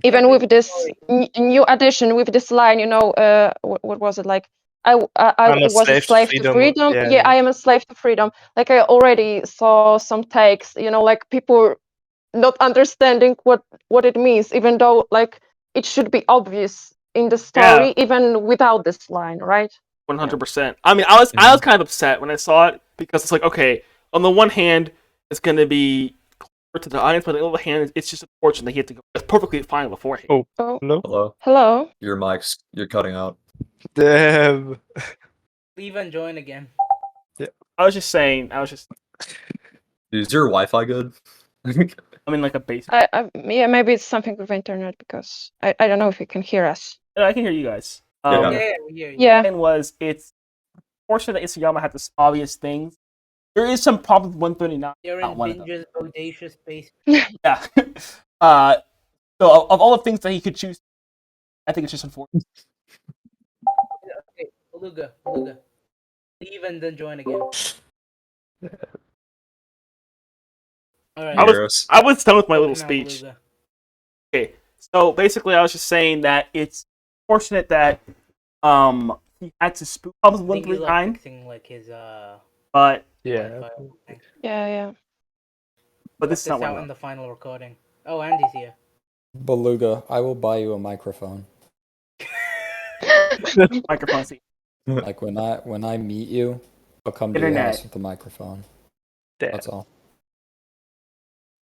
even Every with this story. new addition, with this line, what was it like? I I'm a was a slave to slave to freedom. freedom. Yeah, Yeah, yeah. I am a slave to freedom. Like I already saw some takes, like people not understanding what it means, even though like it should be obvious in the story, even without this line, right? 100%. I mean, I was kind of upset when I saw it because it's like, okay, on the one hand, it's going to be clear to the audience, but on the other hand, it's just unfortunate that he had to go. It's perfectly fine beforehand. Oh, Oh, no. Hello. hello. Your mic's you're cutting out. Damn. Leave and join again. I was just Is your Wi-Fi good? I'm in like a basement. Yeah, maybe it's something with internet because I don't know if you can hear us. I can hear you guys. Yeah. Yeah, we hear you. Yeah. And it's fortunate that Isayama had this obvious things. There is some problem with 139. You're Not in one of them. Binge's bodacious space. Yeah. So of all the things that he could choose, I think it's just unfortunate. Okay, Beluga. Leave and then join again. Alright. I was done with my little now, speech. Beluga. Okay, so basically, I was just saying that it's fortunate that he had to spook problems I think he's like 139, fixing like his but Yeah. Wi-Fi thing. Yeah. this is not This out one in of the final recording. Oh, Andy's here. Beluga, I will buy you a microphone. them. Microphone seat. Like when I meet you, I'll come to your Internet. house with a microphone. Damn. That's all.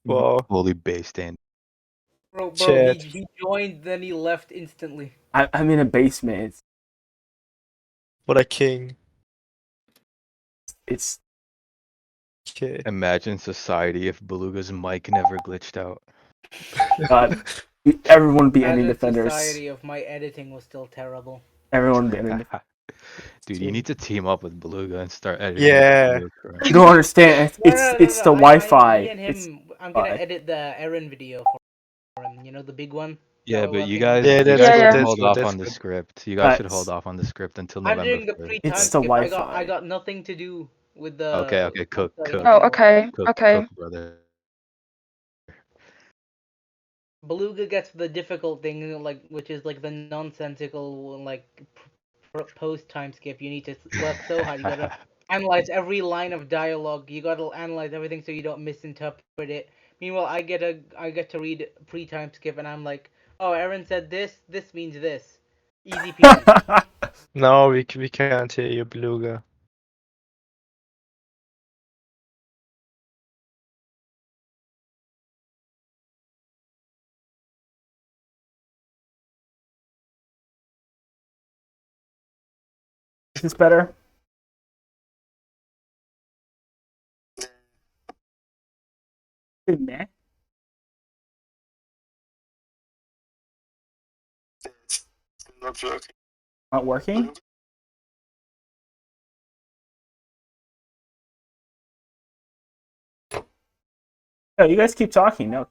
Wow. Fully based in. Bro, Chat. he joined, then he left instantly. I'm in a basement. What a king. It's Okay. Imagine society if Beluga's mic never glitched out. God. Everyone would be ending Imagine defenders. society if my editing was still terrible. Everyone would be ending. Dude, you need to team up with Beluga and start editing. Yeah. videos for him. You don't understand. No, It's no, the no, Wi-Fi. me and It's him, I'm gonna Wi-Fi. edit the Aaron video for him. You know, the big one? Yeah, that we're but you working guys, on? Yeah, you that's guys good, should that's hold good, off that's on the good. script. You guys should That's- hold off on the script until I'm November doing the 1st. pre-time It's the skip. I Wi-Fi. got nothing to do with the. Okay, cook, with the cook. Oh, video. okay. Cook, brother. Beluga gets the difficult thing, like which is like the nonsensical, like post time skip. You need to work so hard. You gotta analyze every line of dialogue. You gotta analyze everything so you don't misinterpret it. Meanwhile, I get to read pre-time skip, and I'm like, oh, Aaron said this. This means this. Easy peasy. No, we can't hear you, Beluga. Is this better? Meh. Not working? No, you guys keep talking. No,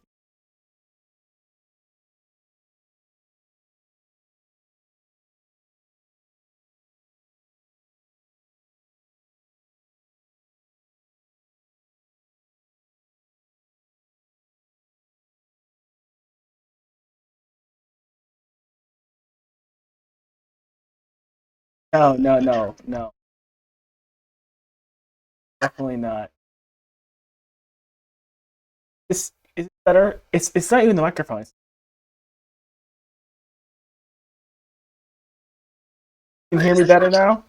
No. Definitely not. Is it better? It's not even the microphone. Can you hear me better now?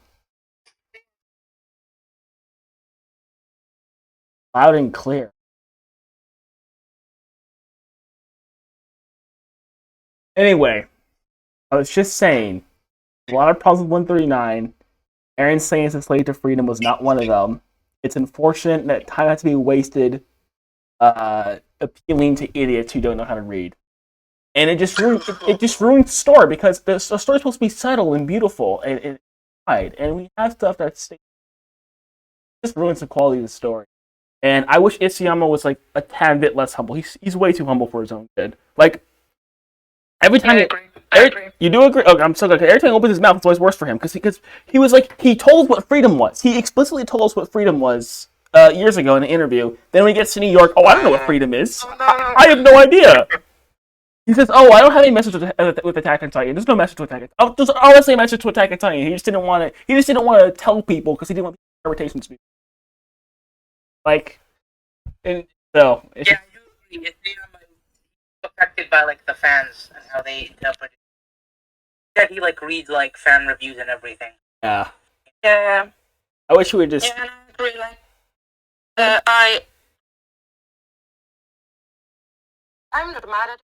Loud and clear. Anyway, I was just saying, a lot of problems with 139. Aaron saying it's a slave to freedom was not one of them. It's unfortunate that time had to be wasted appealing to idiots who don't know how to read. And it just ruined the story because the story's supposed to be subtle and beautiful and wide, and we have stuff that's just ruins the quality of the story. And I wish Isayama was like a tad bit less humble. He's way too humble for his own good. Like every time I agree. you do agree. Okay, I'm so glad. Every time he opens his mouth, it's always worse for him because he was like he told us what freedom was. He explicitly told us what freedom was years ago in an interview. Then when he gets to New York, I don't know what freedom is. I have no idea. He says, "Oh, I don't have any message with Attack on Titan. There's no message to Attack on Titan. Oh, there's honestly a message to Attack on Titan. He just didn't want to. He just didn't want to tell people because he didn't want the interpretations to be like." And so it's Yeah, I do agree. It's affected by like the fans and how they interpret it. That he like reads like fan reviews and everything. yeah. Yeah, I wish we would just. yeah, and I agree. Like, I'm not mad at.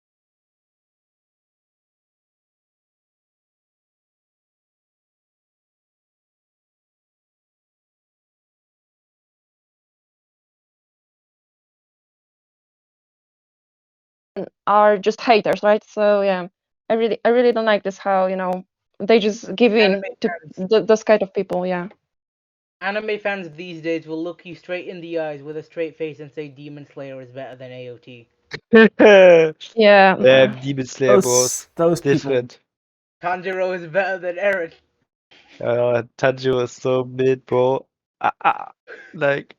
Are just haters, right? So yeah, I really don't like this. How they just give in Anime to fans. those kind of people. Yeah. Anime fans these days will look you straight in the eyes with a straight face and say Demon Slayer is better than AOT. Yeah. Damn, Demon Slayer, bros. Those people. Different. Tanjiro is better than Eren. Tanjiro is so mid, bro. Like,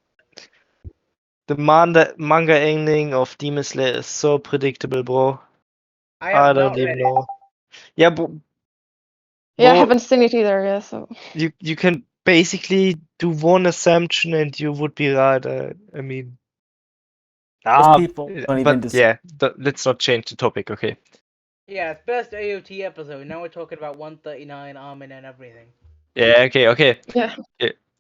the manga ending of Demon Slayer is so predictable, bro. I have I not don't even read it. know. Yeah, bro, Yeah, I bro, haven't seen it either. Yeah. So. you can basically do one assumption and you would be right. I mean, people don't even but yeah, let's not change the topic, okay? Yeah, it's best AOT episode. Now we're talking about 139, Armin, and everything. Yeah, okay. Yeah.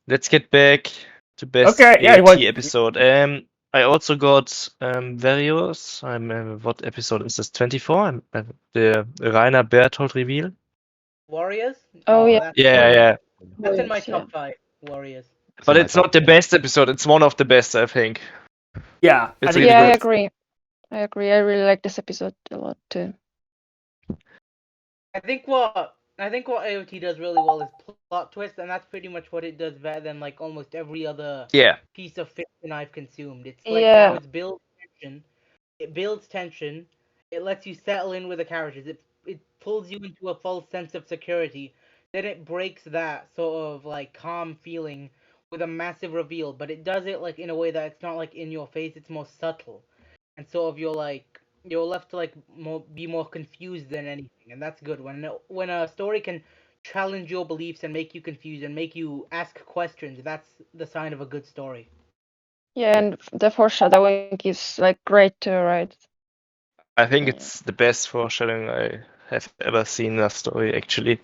Let's get back to best Okay, yeah, AOT episode. I also got Varios. What episode is this? 24? The Rainer Berthold reveal. Warriors? Oh, yeah. That's, Yeah. That's in my Yeah. top 5. Warriors. But in my it's not top the 10. best episode. It's one of the best, I think. Yeah, It's I really Yeah, I good. agree. I really like this episode a lot too. I think what AOT does really well is plot twist, and that's pretty much what it does better than like almost every other Yeah. piece of fiction I've consumed. It's like Yeah. how it's built tension. It builds tension. It lets you settle in with the characters. It pulls you into a false sense of security. Then it breaks that sort of like calm feeling with a massive reveal, but it does it like in a way that it's not like in your face. It's more subtle, and sort of you're left to like be more confused than anything, and that's good when a story can challenge your beliefs and make you confused and make you ask questions. That's the sign of a good story. Yeah, and the foreshadowing is like great too, right? I think Yeah. it's the best foreshadowing I have ever seen in a story, actually.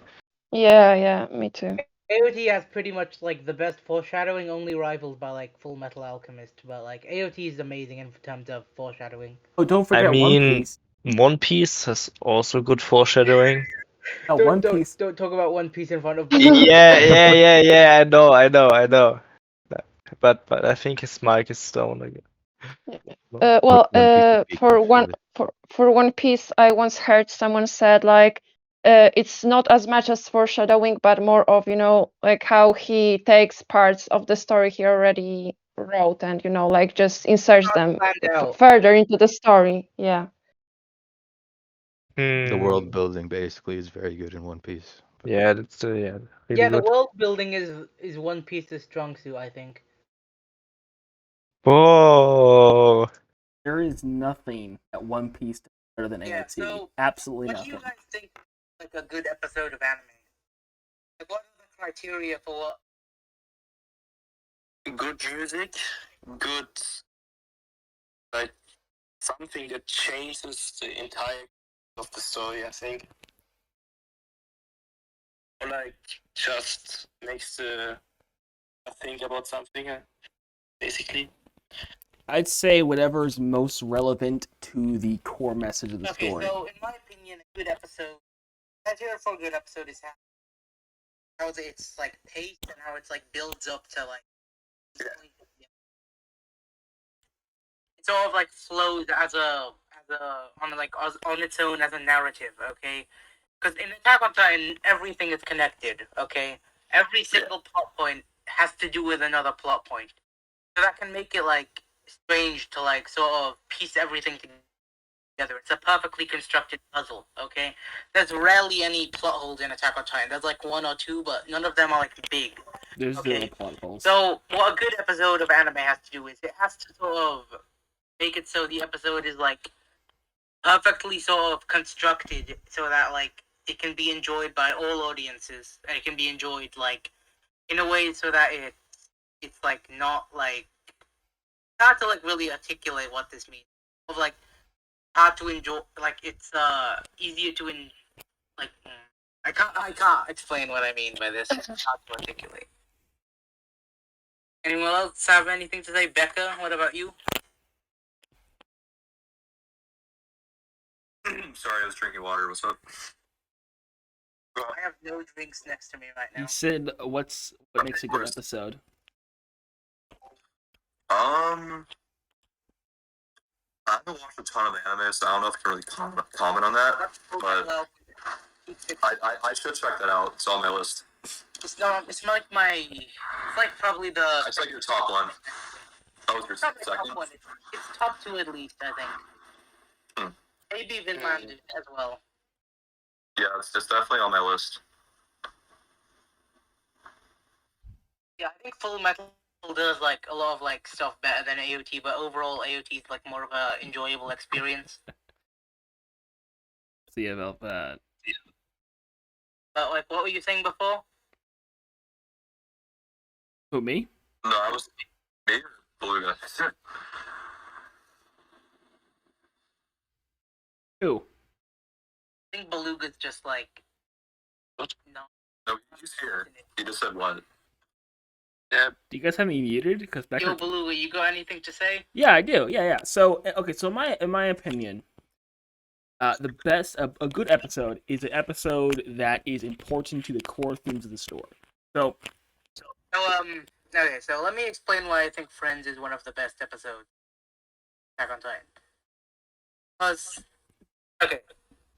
Yeah, me too. AOT has pretty much like the best foreshadowing, only rivaled by like Full Metal Alchemist. But like AOT is amazing in terms of foreshadowing. Oh, don't forget I mean, One Piece. One Piece has also good foreshadowing. No, One Piece. Don't talk about One Piece in front of. Yeah. I know. But I think his mic is down again. Well, One Piece would be for One Piece, I once heard someone said like, it's not as much as foreshadowing, but more of like how he takes parts of the story he already wrote and like just inserts them Planned out. further into the story. Yeah. The world building basically is very good in One Piece. Yeah, that's really Yeah, the good. world building is One Piece's strong suit, I think. Oh, There is nothing that One Piece does better than Yeah, AOT. so Absolutely what do nothing. you guys think like a good episode of anime? Like, what are the criteria for what good music, good like something that changes the entire of the story, I think. Or like just makes the think about something, basically. I'd say whatever's most relevant to the core message of the Okay, story. so in my opinion, a good episode, criteria for a good episode is how it's like paced and how it's like builds up to like. It sort of like flows as a on its own as a narrative, okay? Because in Attack on Titan, everything is connected, okay? Every single plot point has to do with another plot point, so that can make it like strange to like sort of piece everything together. It's a perfectly constructed puzzle, okay? There's rarely any plot holes in Attack on Titan. There's like one or two, but none of them are like big. There's Okay. zero plot holes. So what a good episode of anime has to do is it has to sort of make it so the episode is like perfectly sort of constructed so that like it can be enjoyed by all audiences and it can be enjoyed like in a way so that it's like not like hard to like really articulate what this means. Of like hard to enjoy, like it's easier to like I can't explain what I mean by this. It's hard to articulate. Anyone else have anything to say? Becca, what about you? Sorry, I was drinking water. What's up? I have no drinks next to me right now. You said what makes a good episode? I haven't watched a ton of anime, so I don't know if I can really comment on that. But I should check that out. It's on my list. It's like probably the. It's like your top one. That was your It's not the second. top one. It's top two at least, I think. Maybe Vinland as well. Yeah, it's definitely on my list. Yeah, I think Full Metal does like a lot of like stuff better than AOT, but overall AOT is like more of a enjoyable experience. See about that. But like, what were you saying before? Who, me? No, I was me or Beluga. Who? I think Beluga's just like. What? No. No, he's here. He just said what? Do you guys have me muted? Because Yo, Beluga, you got anything to say? Yeah, I do. Yeah. So okay. So in my opinion, the best a good episode is an episode that is important to the core themes of the story. So Okay, so let me explain why I think Friends is one of the best episodes. Attack on Titan. Because, okay,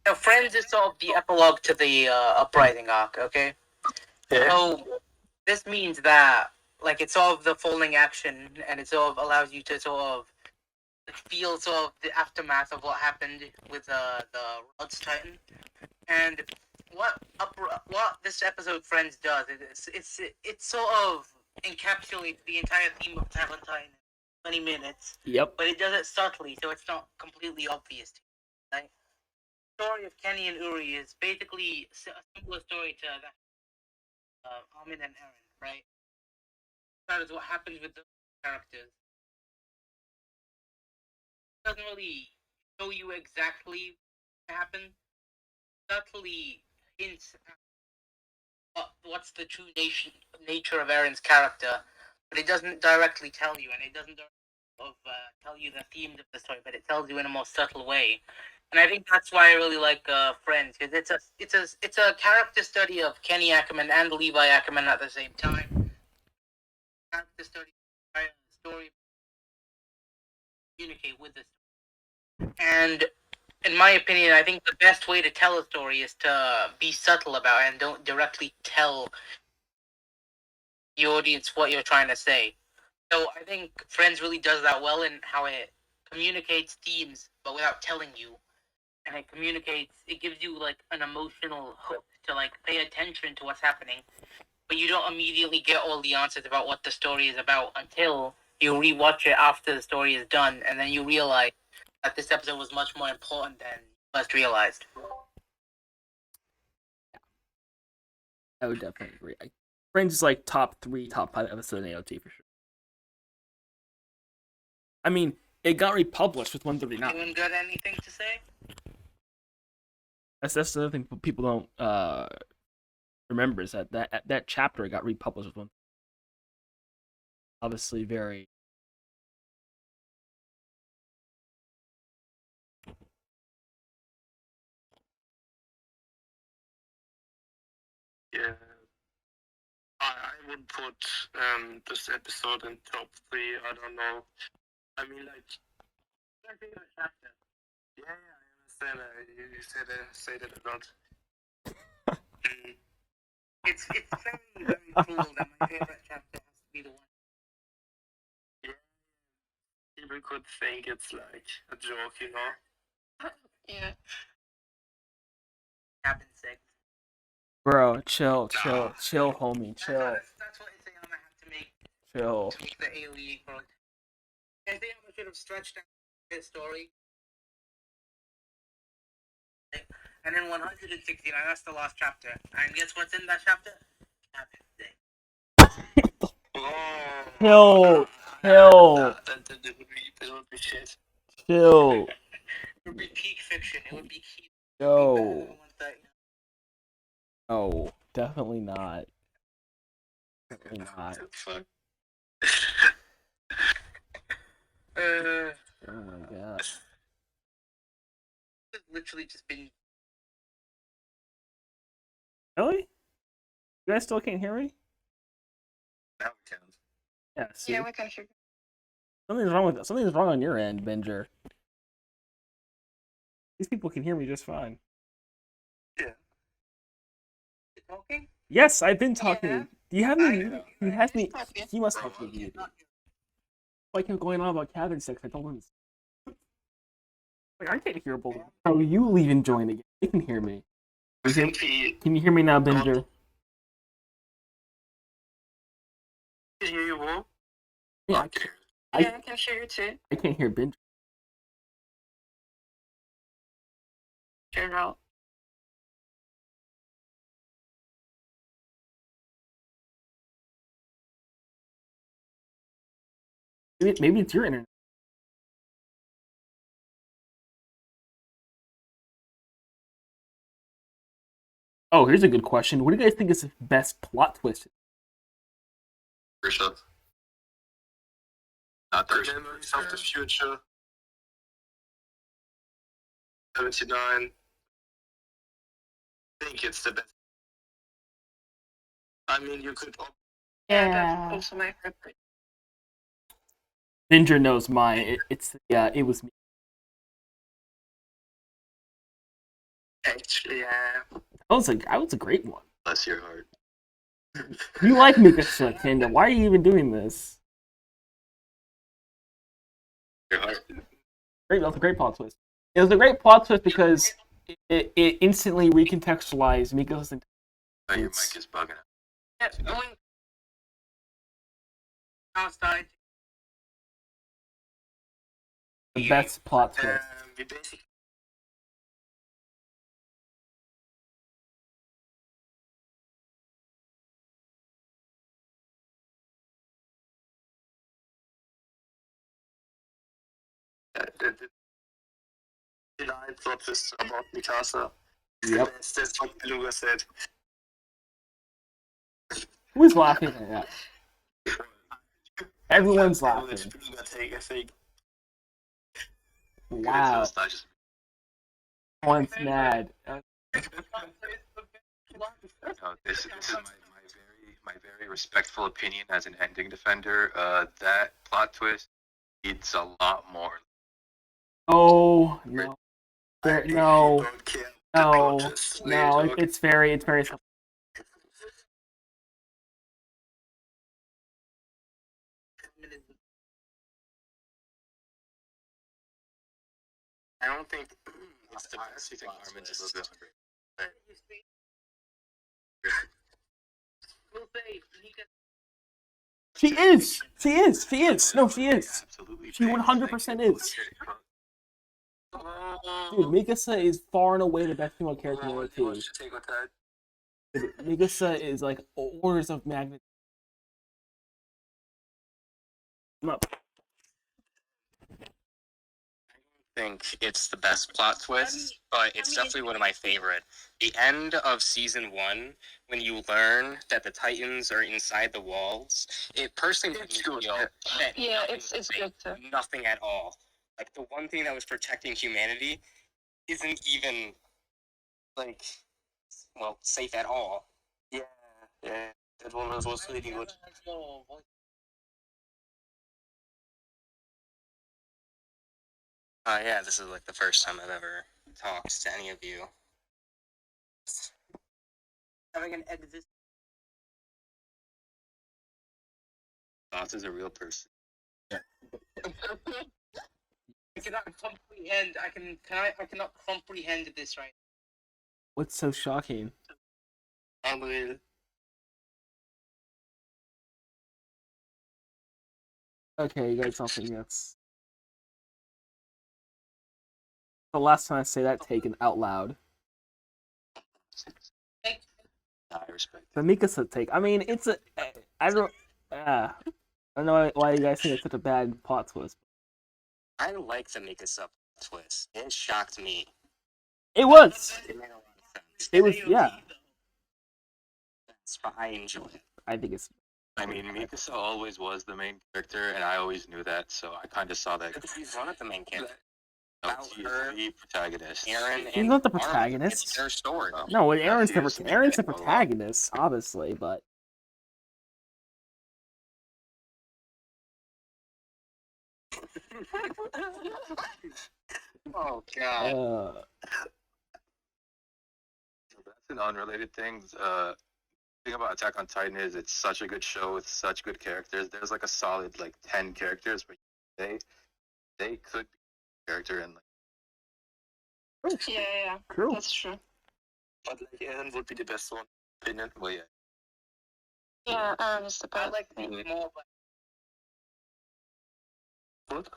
so Friends is sort of the epilogue to the Uprising arc, okay? Yeah. So this means that, like, it's sort of the folding action, and it sort of allows you to sort of feel sort of the aftermath of what happened with the Rhodes Titan. And what this episode Friends does is it's sort of encapsulates the entire theme of Attack on Titan in 20 minutes, yep. but it does it subtly, so it's not completely obvious to you, right? The story of Kenny and Uri is basically a similar story to that Armin and Eren, right? That is what happens with those characters. It doesn't really show you exactly what happened. Subtly hints at what's the true nature of Eren's character, but it doesn't directly tell you, and it doesn't tell you the themes of the story, but it tells you in a more subtle way. And I think that's why I really like Friends, because it's a character study of Kenny Ackerman and Levi Ackerman at the same time. Character study, story, communicate with the story. And in my opinion, I think the best way to tell a story is to be subtle about it and don't directly tell the audience what you're trying to say. So I think Friends really does that well in how it communicates themes, but without telling you. And it gives you like an emotional hook to like pay attention to what's happening. But you don't immediately get all the answers about what the story is about until you rewatch it after the story is done, and then you realize that this episode was much more important than you first realized. I would definitely agree. Friends is like top 3, top 5 episode in AOT for sure. I mean, it got republished with 139. Anyone got anything to say? That's the other thing people don't remember is that chapter got republished with one. Obviously, very. Yeah. I would put this episode in top 3. I don't know. I mean, like. Yeah, I understand. You say that a lot. It's very, very cool that my favorite chapter has to be the one. Yeah. People could think it's like a joke, you know? Yeah. Cabin 6. Bro, chill, homie, chill, That's what I say I'm gonna have to make chill. to make the AoE equal. I think I should have stretched out his story. And then 169, that's the last chapter. And guess what's in that chapter? Cabin 6. Chill, chill, That would be shit. chill. It would be peak fiction. It would be peak. Yo. No, definitely not. Definitely not. Fuck. Oh my god. It's literally just been. Really? You guys still can't hear me? Now we can. Yeah. See, Yeah, we can hear. something's wrong on your end, Binger. These people can hear me just fine. Talking? Yes, I've been talking. Yeah. Do you have I me? know. He has me. Okay. He must have me muted. Like him going on about Cabin 6. I told him. Like I can't hear both. Oh, you leave and join again. You can hear me. Can you hear me now, Binger? Can hear you, Will? Yeah, Yeah, I can hear you too. I can't hear Binger. Hear out. Maybe it's your internet. Oh, here's a good question. What do you guys think is the best plot twist? Grisha. Not The Grisha. Memories of the Future. 79. I think it's the best. I mean, you could. Yeah, that's also my favorite. Binger knows mine. It was me. Actually, yeah. That was a great one. Bless your heart. You like Mikasa, Kenda. Why are you even doing this? Your heart. Great, that was a great plot twist. It was a great plot twist because it instantly recontextualized Mikasa's. Oh, your mic is bugging out. Yeah, outside. The best plot twist. We basically. The line plot twist about Mikasa. Yep. That's what Beluga said. Who's laughing at that? Everyone's laughing. Beluga take, I think. Wow. It's not just Everyone's mad. No, this is my very respectful opinion as an ending defender. That plot twist needs a lot more. Oh no. I No. don't care. No. The plot twist, No. later. It's very. I don't think it's the I best actually think plot Armin's a twist. little bit hungry. We'll say Nika. She is. She is. She is. No, she is. Absolutely. She 100% is. Dude, Mikasa is far and away the best female character in Oh, the you want team. to take with that? Mikasa is like orders of magnitude. No. Think it's the best plot twist, but it's definitely one of my favorite. The end of season 1, when you learn that the Titans are inside the walls, it personally made me feel that Yeah, nothing it's was good safe. too. Nothing at all. Like the one thing that was protecting humanity isn't even like safe at all. Yeah, that one was really good. Yeah, this is like the first time I've ever talked to any of you. Am I gonna edit this? Thoughts is a real person. I cannot comprehend. I cannot comprehend this right. What's so shocking? Unreal. Okay, you got something that's the last time I say that taken out loud. I respect The Mikasa take. I mean, it's a. I don't. I don't know why you guys think it's such a bad plot twist. I like the Mikasa twist. It shocked me. It was. It made a lot of sense. It was. Yeah. But I enjoy it. I think it's. I mean, Mikasa always was the main character, and I always knew that, so I kind of saw that. She's not the main character. She's the protagonist. Aaron She's and not the Armin, protagonist. It's their story. No, Aaron's She is the the Aaron's the protagonist. protagonist, obviously, but Oh god. That's an unrelated thing. Thing about Attack on Titan is it's such a good show with such good characters. There's like a solid 10 characters, but they could be a character in Yeah, true. that's true. But Aaron would be the best one, opinion. well, yeah. Yeah, Aaron is the I best. like Zeke more, but What?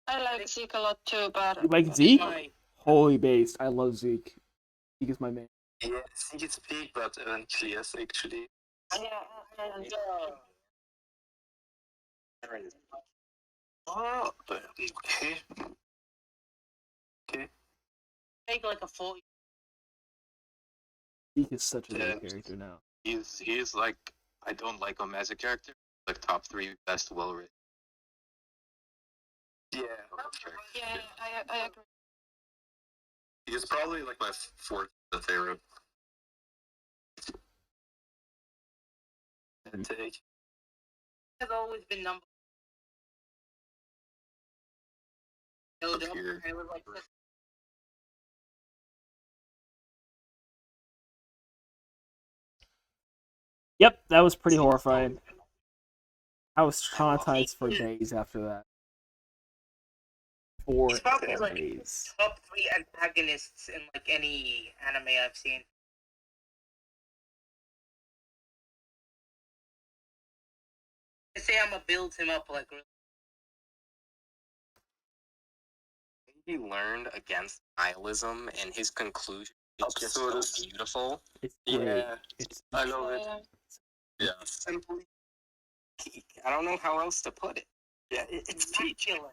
I like Zeke a lot too, but You like Zeke? my Holy based. I love Zeke. Zeke is my man. Yeah, I think it's big, but eventually yes, actually. Aaron is- Oh, okay. make like a 40. Zeke is such a Yeah. good character now. He's like, I don't like him as a character. Like top 3 best well written. Yeah, okay. yeah, I agree. He's probably like my fourth favorite. Take. Has always been number. No, Up here. I was like, Yep, that was pretty horrifying. I was traumatized for days after that. For He's probably like days. top 3 antagonists in like any anime I've seen. I say I'm gonna build him up like really. He learned against nihilism, and his conclusion is just so Absurdist. beautiful. It's great. Yeah, It's I love it. Yeah. Yeah. Simply, I don't know how else to put it. Yeah, It's ridiculous.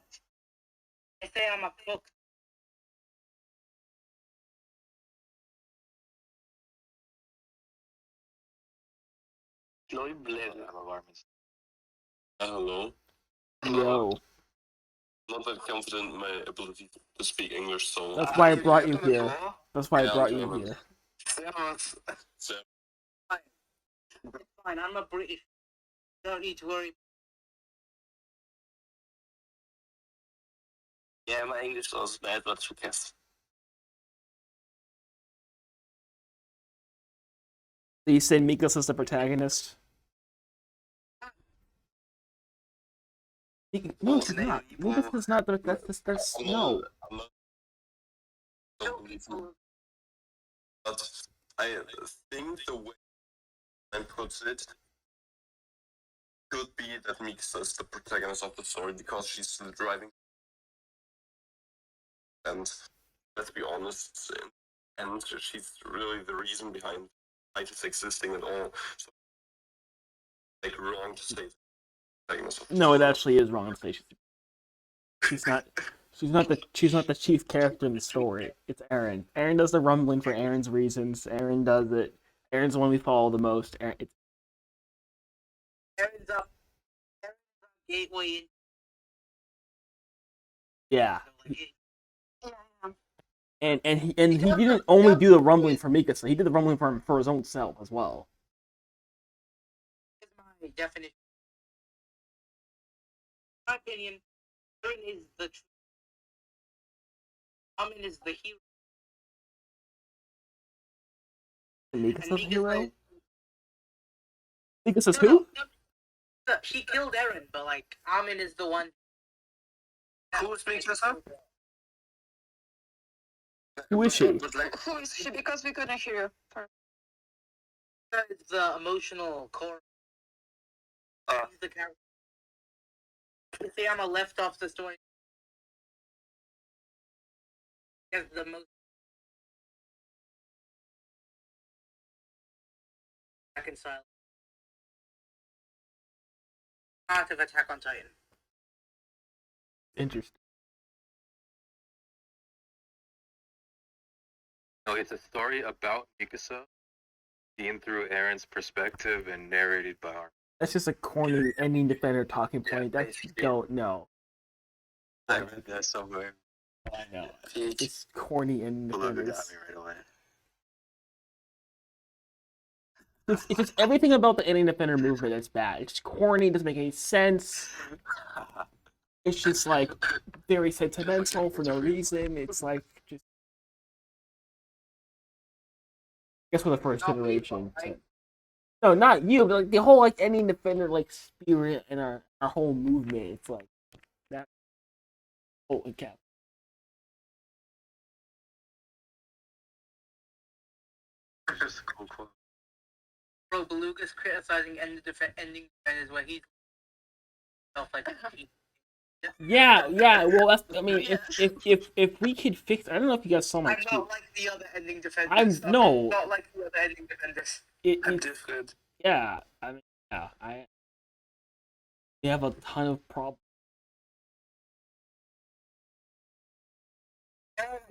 I say I'm a cook. Chloe Blair. I'm alarming. Hello. yo. Not that confident in my ability to speak English, so. That's why I brought you here. That's why I Yeah, brought I'm you German. here. So, It's fine. I'm a British. Don't need to worry. yeah, my English was bad, but who cares? So you say Mikasa's the protagonist? No, it's not. Mikasa's not the. That's no. I'm not- don't believe me. But I think the way I put it could be that Mikasa is the protagonist of the story because she's the driving. And let's be honest, and she's really the reason behind Titus existing at all. So, like, wrong to say. No, it actually is wrong to say she's not. She's not the chief character in the story. It's Eren. Eren does the rumbling for Eren's reasons. Eren does it. Eren's the one we follow the most. Aaron's up. Aaron's up gateway. Yeah. Yeah. And he didn't only do the rumbling for Mikasa. He did the rumbling for his own self as well. Here's my definition. In my opinion, Eren is the true. Amin is the hero. Mikasa's And the hero? Mikasa- Mikasa's No, who? no, she killed Eren, but like Amin is the one. Who is Mikasa? Who is she? But like, Who is she? Because we couldn't hear you. It's the emotional core. He's the character. Isayama left off the story. He has the most reconcile. Part of Attack on Titan. Interesting. No, it's a story about Mikasa, seen through Eren's perspective and narrated by our. That's just a corny ending defender talking point. That's basically. don't know. I read that somewhere. I know. Peach. It's corny ending Beluga defenders. got me right away. It's just everything about the ending defender movement that's bad. It's corny. It doesn't make any sense. It's just like very sentimental for no reason. It's like just. I guess we're the first Not me, generation. but I- No, not you, but like the whole like ending defender like spirit and our whole movement. It's like that. Holy cow! That's a cool quote. Bro, Beluga's criticizing ending defenders where he's like. Yeah. Well, that's. I mean, if we could fix, I don't know if you guys saw my I'm tweet. not like the other ending defenders. I'm no. not like the other ending defenders. I'm It's different. yeah. I mean, yeah. We have a ton of problems.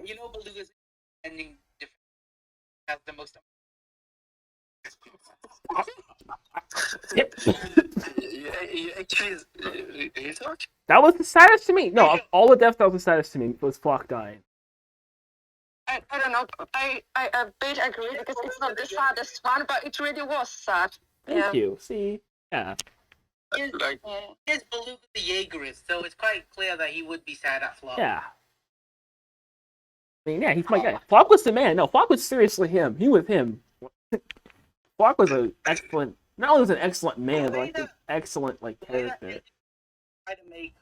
You know, Beluga's ending defender has the most. Yeah, actually, you talk? That was the saddest to me. No, of all the deaths, that was the saddest to me. Was Flock dying. I don't know. I a bit agree because it's not the saddest one, but it really was sad. Thank you. See, yeah. Like, Here's Beluga the Jaegerist, so it's quite clear that he would be sad at Flop. Yeah. I mean, yeah, he's my guy. Flock was the man. No, Flock was seriously him. He was him. Flock was an excellent. Not only was an excellent man, but like an excellent like character. Try to make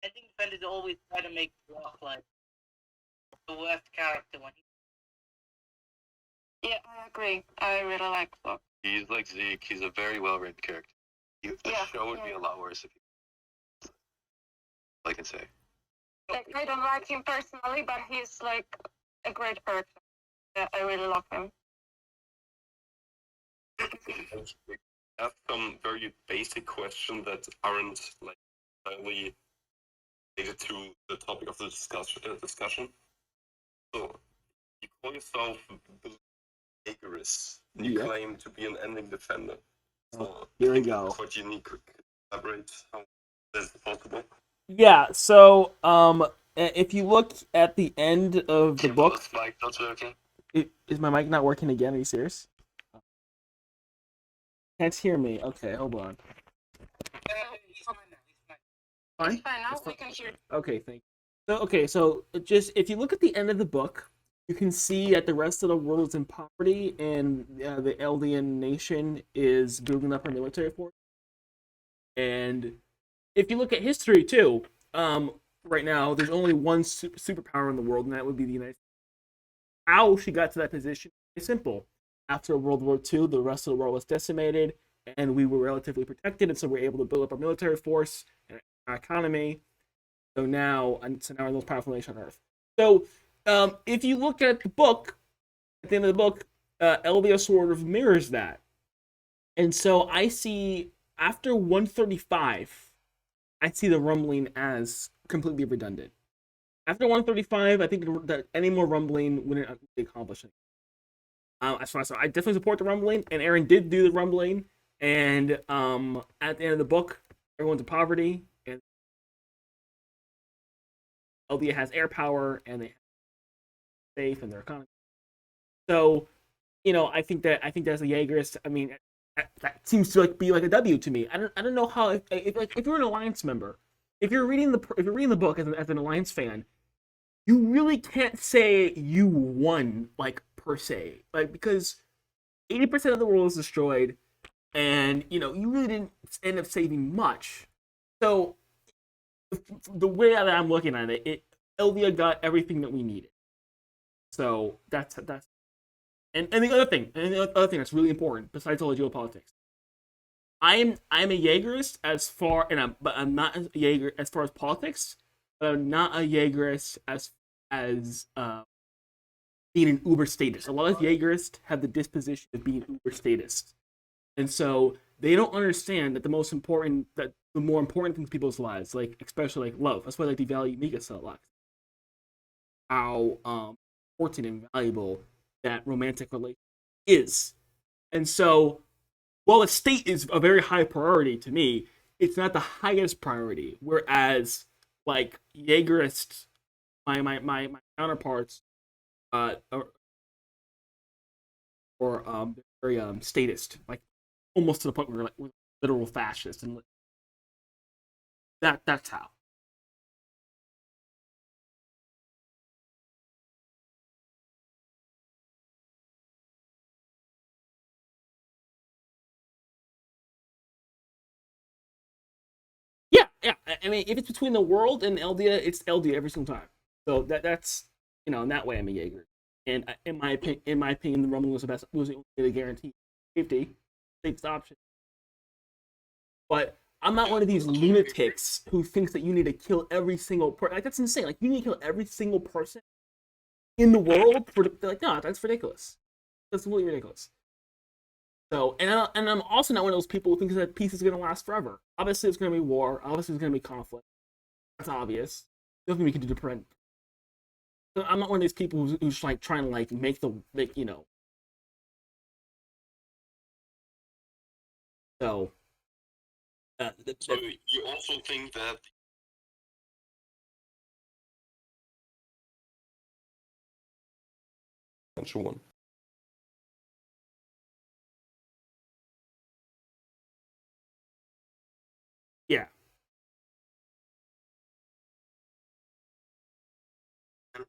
ending defenders always try to make Flop like the worst character when he. Yeah, I agree. I really like Flock. He's like Zeke. He's a very well-written character. The Yeah, show would be yeah. a lot worse if he. All I can say. Like, I don't like him personally, but he's like a great person. Yeah, I really love him. I have some very basic questions that aren't like entirely related to the topic of the discussion. So, you call yourself Jaegerist. You Yeah. claim to be an ending defender. So, Here I we think go. that's quite unique. Could you elaborate how this is possible? Yeah. So, if you look at the end of the book, Kimbo's mic not working. is my mic not working again? Are you serious? Can't hear me. Okay, hold on. He's fine now. He's fine. Fine. It's fine now. It's We fine. can hear. Okay, thank you. So just if you look at the end of the book, you can see that the rest of the world is in poverty, and the Eldian nation is building up a military force. And if you look at history too, right now there's only one superpower in the world, and that would be the United States. How she got to that position is simple. After World War II, the rest of the world was decimated, and we were relatively protected, and so we were able to build up our military force and our economy. So now we're the most powerful nation on Earth. So if you look at the book, at the end of the book, Eldia sort of mirrors that. And so I see, after 135, I see the rumbling as completely redundant. After 135, I think that any more rumbling wouldn't accomplish it. So I definitely support the rumbling, and Aaron did do the rumbling. And at the end of the book, everyone's in poverty, and Eldia has air power, and they have faith in their economy. So, I think that as a Jaegerist, I mean, that seems to be like a W to me. I don't know how if you're an Alliance member, if you're reading the book as an Alliance fan, you really can't say you won, like, per se, like, because 80% of the world is destroyed, and you really didn't end up saving much. So the way that I'm looking at it, Eldia got everything that we needed. So that's and the other thing that's really important besides all the geopolitics. I'm a Jaegerist but I'm not a Jaeger as far as politics. But I'm not a Jaegerist as being an uber statist. A lot of Jaegerists have the disposition of being uber statist, and so they don't understand that the more important things in people's lives, like especially like love. That's why they devalue Mika so a lot. How important and valuable that romantic relationship is, and so while the state is a very high priority to me, it's not the highest priority. Whereas like Jaegerists, my counterparts, or very statist, like almost to the point where we're literal fascists, and that's how. Yeah. I mean, if it's between the world and Eldia, it's Eldia every single time. So that's in that way I'm a Jaeger. And in my opinion, the Rumbling was the only way to guarantee safety, safest option. But I'm not one of these lunatics who thinks that you need to kill every single person. Like, that's insane. Like, you need to kill every single person in the world like, no, that's ridiculous. That's completely ridiculous. So, and I'm also not one of those people who thinks that peace is going to last forever. Obviously, it's going to be war. Obviously, it's going to be conflict. That's obvious. Nothing we can do to prevent. So I'm not one of these people who's like trying to like make. So So you also think that one. Yeah.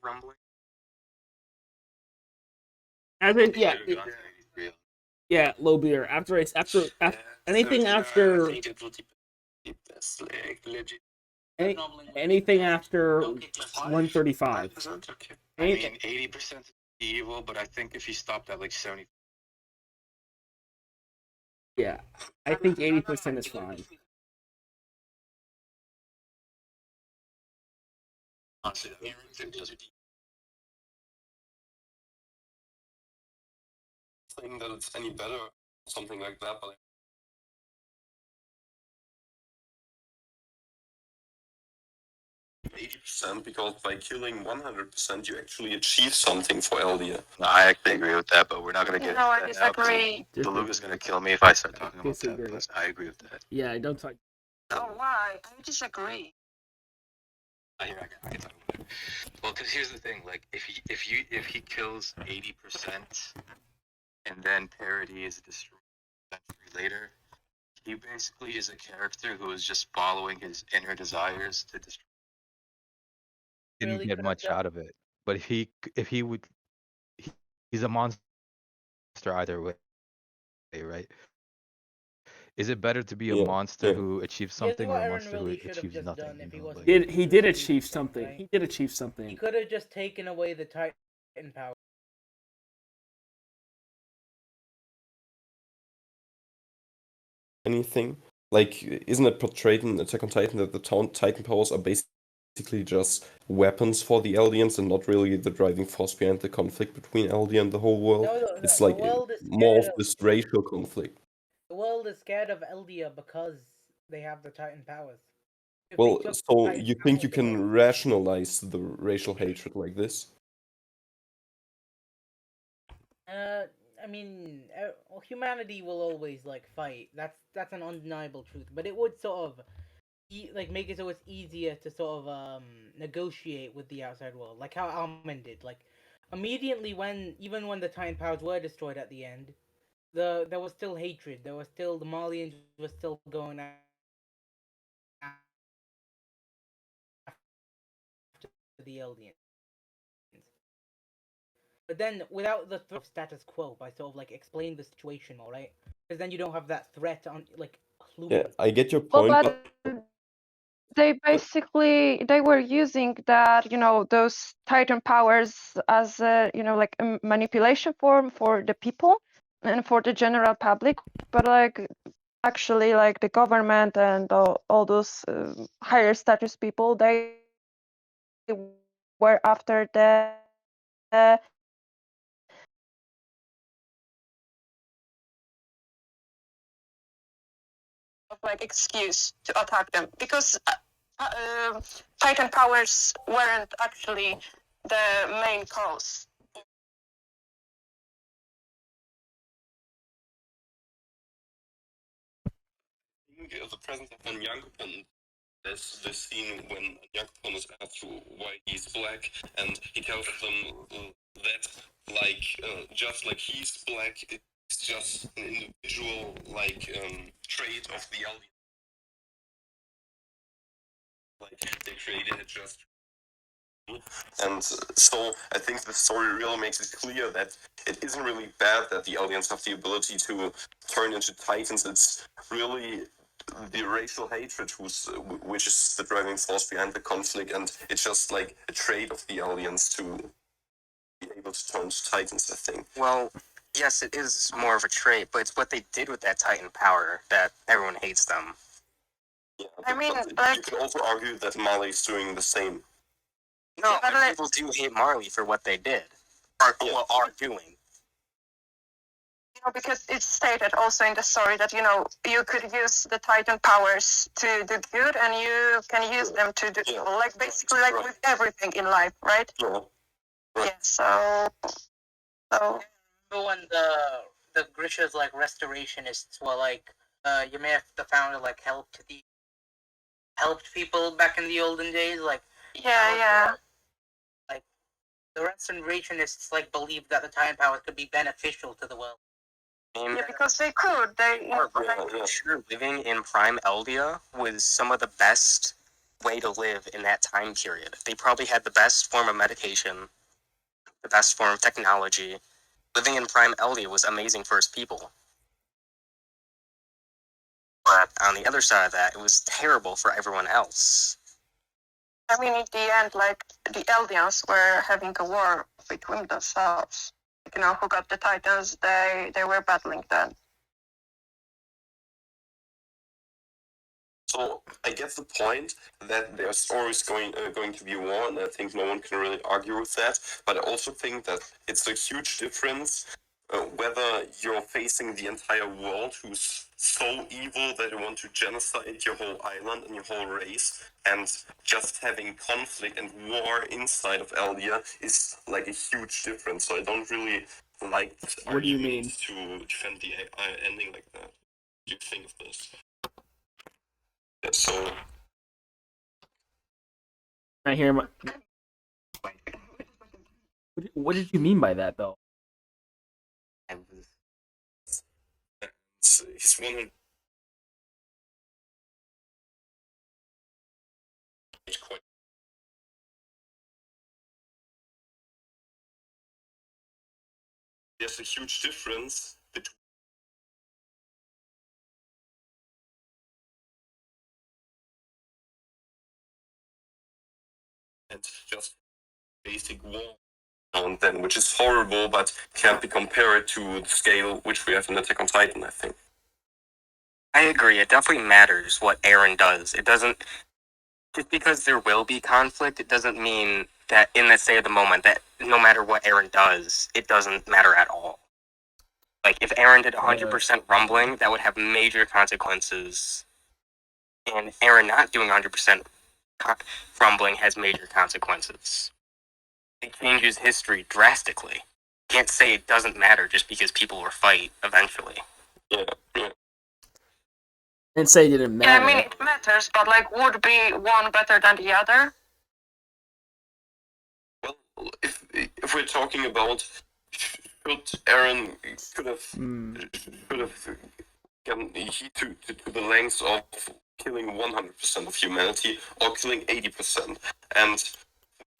Rumbling. As in, yeah, low beer. After anything after. I think it will be best, like, legit. Anything after 135. Okay. I mean, 80% is evil, but I think if you stopped at like 70. Yeah, I think 80% is fine. Honestly, think that it's any better, something like that, but 80%, because by killing 100%, you actually achieve something for Eldia. No, I actually agree with that, but we're not going to get No, I into that now, 'cause disagree. DeLuca's going to kill me if I start talking about that. Disagree. But I agree with that. Yeah, I don't talk. Oh, why? I disagree. I can talk about it. Well, because here's the thing: like, if he kills 80%, and then parody is destroyed a century later, he basically is a character who is just following his inner desires to destroy. Didn't Really get could've much done- out of it. But if he would, he's a monster either way, right? Is it better to be a Yeah, monster yeah. who achieves Yeah, something what or a Aaron monster really who should have achieves just nothing? done if he you know, wasn't- like- He did achieve Right? something. He did achieve He something. could have just taken away the Titan power. Anything like, isn't it portrayed in Attack on Titan that the Titan powers are basically basically just weapons for the Eldians and not really the driving force behind the conflict between Eldia and the whole world. No, It's the like world is more of scared of this racial conflict. the world is scared of Eldia because they have the Titan powers. If they Well, took the so Titan you think you powers away- can rationalize the racial hatred like this? I mean, humanity will always like fight. That's an undeniable truth. But it would sort of make it so it's easier to sort of negotiate with the outside world, like how Almond did. Like immediately even when the Titan powers were destroyed at the end, there was still hatred. There was still the Malians were still going after the Eldians. But then, without the threat of status quo, by sort of like explain the situation more, right? Because then you don't have that threat on like looming. Yeah, I get your Well, point, but they were using that, those Titan powers as a, like a manipulation form for the people and for the general public. But like actually, like the government and all those higher status people, they were after the like excuse to attack them, because Titan powers weren't actually the main cause. I think the presence of Onyankopon, there's this scene when Onyankopon is asked why he's black, and he tells them that, just like he's black, it's just an individual, trait of the Eldian. Like, they created it just. And so I think the story really makes it clear that it isn't really bad that the Eldians have the ability to turn into Titans. It's really the racial hatred which is the driving force behind the conflict, and it's just like a trait of the Eldians to be able to turn to Titans, I think. Well, yes, it is more of a trait, but it's what they did with that Titan power that everyone hates them. Yeah, I mean, but you could also argue that Mali's doing the same. No, Yeah, but but people do hate Marley for what they did. Are doing. Because it's stated also in the story that, you could use the Titan powers to do good and you can use them to do evil. Like basically like with everything in life, right? Yeah. Yeah, so Remember when the Grisha's like restorationists were like, you may have the founder like helped people back in the olden days, like yeah. like the restorationists like believed that the Titan powers could be beneficial to the world. Yeah, because they could. Sure, living in Prime Eldia was some of the best way to live in that time period. They probably had the best form of medication, the best form of technology. Living in Prime Eldia was amazing for its people. But on the other side of that, it was terrible for everyone else. I mean, in the end, like, the Eldians were having a war between themselves. Who got the Titans, they were battling then. So I get the point that there's always going to be war, and I think no one can really argue with that. But I also think that it's a huge difference whether you're facing the entire world who's so evil that they want to genocide your whole island and your whole race, and just having conflict and war inside of Eldia is like a huge difference. So I don't really like What do you mean? to defend the ending like that. What do you think of this? Yeah, so I hear my. What did you mean by that, though? he's one of quite. There's a huge difference between and just basic war and then, which is horrible, but can't be compared to the scale which we have in Attack on Titan, I think. I agree. It definitely matters what Eren does. It doesn't just because there will be conflict, it doesn't mean that in the state of the moment that no matter what Eren does, it doesn't matter at all. Like, if Eren did 100% rumbling, that would have major consequences. And Eren not doing 100% rumbling has major consequences. It changes history drastically. You can't say it doesn't matter just because people will fight eventually. Yeah. And say it didn't Yeah, I matter. mean, it matters, but like, would be one better than the other? Well, if we're talking about should Eren could have gotten he to the lengths of killing 100% of humanity or killing 80%, and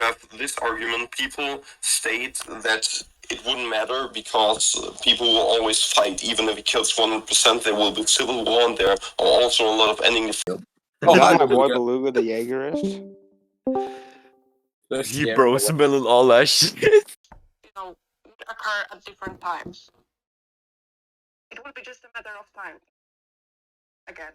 with this argument, people state that it wouldn't matter because people will always fight. Even if he kills 100%, there will be civil war, and there are also a lot of ending. Is that my boy Beluga the Jaegerist? He bros and all that shit. You know, would occur at different times. It would be just a matter of time. Again.